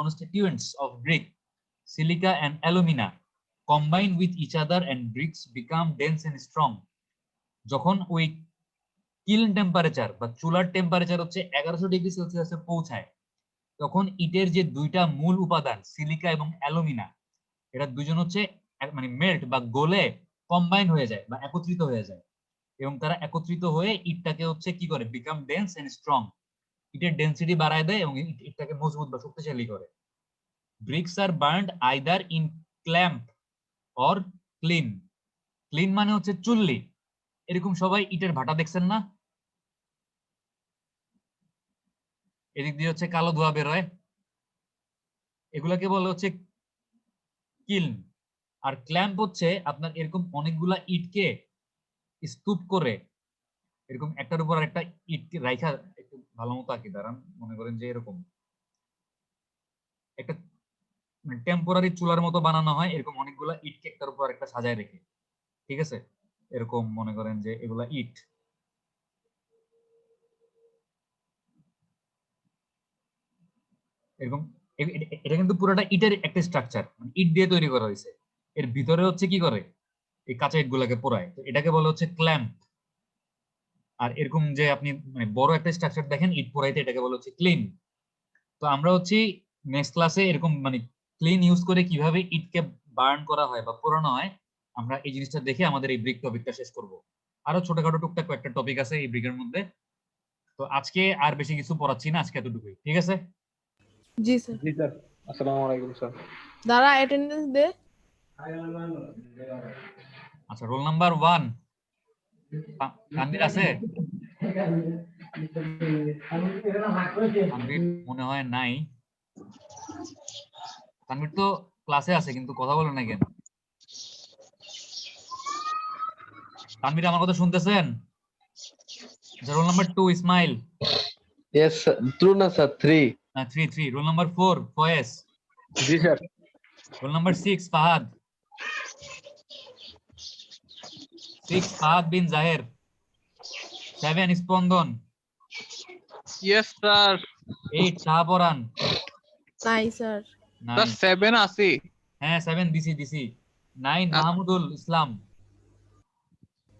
constituents of brick, silica and alumina, combine with each other and bricks become dense and strong. যখন ওই কিলন টেম্পারেচার বা চুলার টেম্পারেচার হচ্ছে 1100 ডিগ্রি সেলসিয়াসে পৌঁছায়, তখন ইটের যে দুইটা মূল উপাদান সিলিকা এবং অ্যালুমিনা, এরা দুজন হচ্ছে মানে মেল্ট বা গলে কম্বাইন হয়ে যায় বা একত্রিত হয়ে যায়, এবং তারা একত্রিত হয়ে ইটটাকে হচ্ছে কি করে, বিকাম ডেন্স এন্ড স্ট্রং, ইটের ডেন্সিটি বাড়ায় দেয় এবং ইটটাকে মজবুত বা শক্তিশালী করে। Bricks are burned either in clamp or kiln. Kiln মানে হচ্ছে চুল্লি, এরকম সবাই ইটের ভাটা দেখছেন না, এদিক দিয়ে হচ্ছে কালো ধোঁয়া বের হয়, এগুলাকে বলে হচ্ছে কিলন। আর ক্ল্যাম্প হচ্ছে আপনার এরকম অনেকগুলা ইটকে স্তূপ করে এরকম একটার উপর একটা ইটকে রাইখা, একটু ভালো মতো আঁকি দাঁড়ান, মনে করেন যে এরকম একটা টেম্পোরারি চুলার মতো বানানো হয়, এরকম অনেকগুলা ইটকে একটার উপর একটা সাজায় রেখে, ঠিক আছে, এরকম মনে করেন যে এগুলা ইট। এরকম এটা কিন্তু পুরোটা ইটের একটা স্ট্রাকচার, মানে ইট দিয়ে তৈরি করা হয়েছে, এর ভিতরে হচ্ছে কি করে, এই কাঁচা ইট গুলাকে পোড়ায়, তো এটাকে বলে হচ্ছে ক্ল্যাম্প। আর এরকম যে আপনি মানে বড় একটা স্ট্রাকচার দেখেন ইট পোড়াইতে, এটাকে বলে হচ্ছে ক্লিন। তো আমরা হচ্ছে নেক্সট ক্লাসে এরকম মানে ক্লিন ইউজ করে কিভাবে ইটকে বার্ন করা হয় বা পোড়ানো হয়, আমরা এই জিনিসটা দেখে আমাদের এই ব্রিক টপিকটা শেষ করব। আরো ছোটখাটো টুকটাক কয়েকটা টপিক আছে এই ব্রিকের মধ্যে, তো আজকে আর বেশি কিছু পড়াচ্ছি না, আজকে এতটুকুই, ঠিক আছে? জি স্যার। জি স্যার, আসসালামু আলাইকুম স্যার। দাঁড়া অ্যাটেন্ডেন্স দে। আচ্ছা, রোল নাম্বার 1 তানভীর আছে? তানভীর মনে হয় নাই। তানভীর তো ক্লাসে আছে কিন্তু কথা বলে না কেন? তানভীর আমার কথা শুনতেছেন? Roll number 2 Ismail. Yes, sir. True না স্যার 3. 3 roll number 4 Faiz. জি sir. Roll number 6 Fahad. 6 Fahad bin Zaher. 7 Spandan. Yes, sir. 8 Shahparan. নাই স্যার। The 7 আছে। হ্যাঁ 7 দিছি। 9 মাহমুদুল ইসলাম।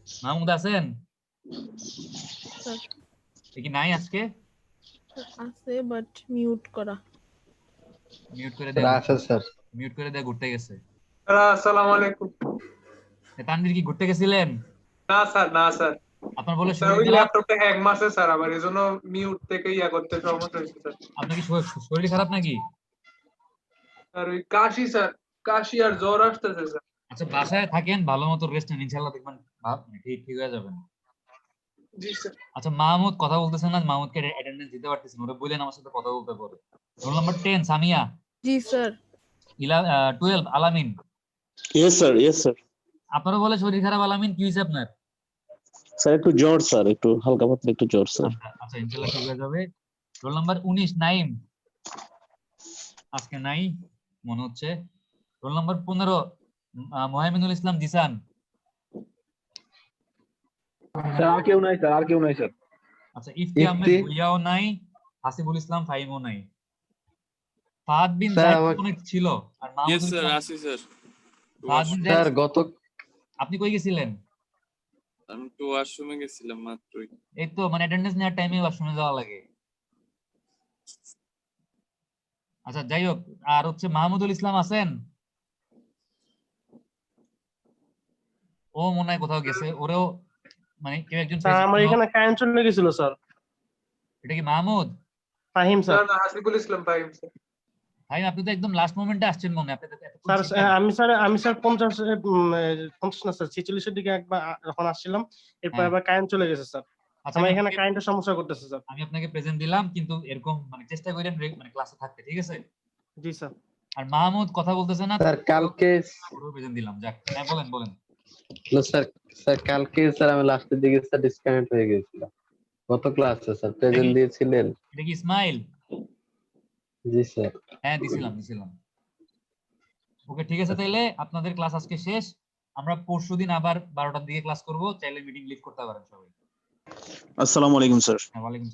মাহমুদ আছেন? স্যার কি নাই আজকে? আছে বাট মিউট করা। মিউট করে স্যার দে। আছে স্যার। মিউট করে দে, ঘুরতে গেছে। আসসালামু আলাইকুম। তানভীর কি ঘুরতে গেছিলেন? না স্যার, না স্যার, আপনার বলে স্যার শরীর ওই খারাপ? ল্যাপটপটা হ্যাং মারছে স্যার, আবার এজন্য মিউট থেকে করতে সমস্যা হয়েছে স্যার। আপনার কি শরীর খারাপ নাকি? স্যার ওই কাশি স্যার, কাশি আর জ্বর আসতেছে স্যার। আচ্ছা বাসায় থাকেন, ভালো মতো রেস্ট নিন, ইনশাআল্লাহ দেখবেন ঠিক হয়ে যাবেন। জি স্যার। আচ্ছা মাহমুদ কথা বলতেছেন না, মাহমুদকে অ্যাটেন্ডেন্স দিতে পারতেছেন, ওরা বললেন আমার সাথে কথা বলতে পারে। Roll number 10 Samia. জি sir. 12 Alamin. Yes, sir. Yes, sir. আপনারও বলে শরীর খারাপ, আলামিন কি হয়েছে আপনার? স্যার একটু জ্বর স্যার, একটু হালকা পাতলা একটু জ্বর স্যার। আচ্ছা ইনশাআল্লাহ ঠিক হয়ে যাবে। Roll number 19 Naim. আজকে নাই মনে হচ্ছে। রোল নাম্বার 15 মুহাইমিনুল ইসলাম জিসান। স্যার আর কেউ নাই স্যার, আর কেউ নাই স্যার। আচ্ছা ইফতি আহমেদ ভুইয়াও নাই, হাসিবুল ইসলাম ফাহিমও নাই। ফাহাদ বিন স্যার, জাহিদ আমার- কোনে ছিল আর মাহমুদুল Yes, sir. ইসলাম। আছি স্যার। ফাহাদ বিন স্যার জাহিদ, গত আপনি কই গেছিলেন? আমি তো ওয়াশরুমে গেছিলাম মাত্রই। এই তো মানে অ্যাটেন্ডেন্স নেওয়ার টাইমে ওয়াশরুমে যাওয়া লাগে। আচ্ছা যাই হোক, আর হচ্ছে মাহমুদুল ইসলাম আছেন? ও মনে হয় কোথাও গেছে, ওরেও মানে কেউ একজন স্যার আমার এখানে কারেন্ট চলে গেছিল স্যার। এটা কি মাহমুদ? ফাহিম স্যার। স্যার না, হাসিবুল ইসলাম ফাহিম স্যার। ভাই আপনি তো একদম লাস্ট মোমেন্টে আসছেন মনে হয়, আপনি তো এতক্ষণ স্যার ছিলেন। আমি স্যার 50 50 না স্যার 46 এর দিকে একবার যখন আসছিলাম, এরপর হ্যাঁ। আবার কারেন্ট চলে গেছে স্যার। আচ্ছা আমার আমি এখানে আপনাকে- কারেন্টের সমস্যা করতেছে স্যার। আমি আপনাকে প্রেজেন্ট দিলাম, কিন্তু এরকম মানে চেষ্টা করেন মানে ক্লাসে থাকতে, ঠিক আছে? জি স্যার। আর মাহমুদ কথা বলতেছে না, স্যার কালকে প্রেজেন্ট দিলাম। যাক, হ্যাঁ বলেন বলেন। স্যার স্যার কালকে স্যার আমি লাস্টের দিকে স্যার ডিসকানেক্ট হয়ে গেছিলাম। কত ক্লাসে স্যার প্রেজেন্ট দিয়েছিলেন? এটা কি ইসমাইল? জি স্যার। হ্যাঁ দিছিলাম। ওকে ঠিক আছে, তাইলে আপনাদের ক্লাস আজকে শেষ। আমরা পরশুদিন আবার 12টার দিকে ক্লাস করব, চাইলে মিটিং লিভ করতে পারেন সবাই। আসসালামু আলাইকুম স্যার। হ্যাঁ, ওয়ালাইকুম আসসালাম।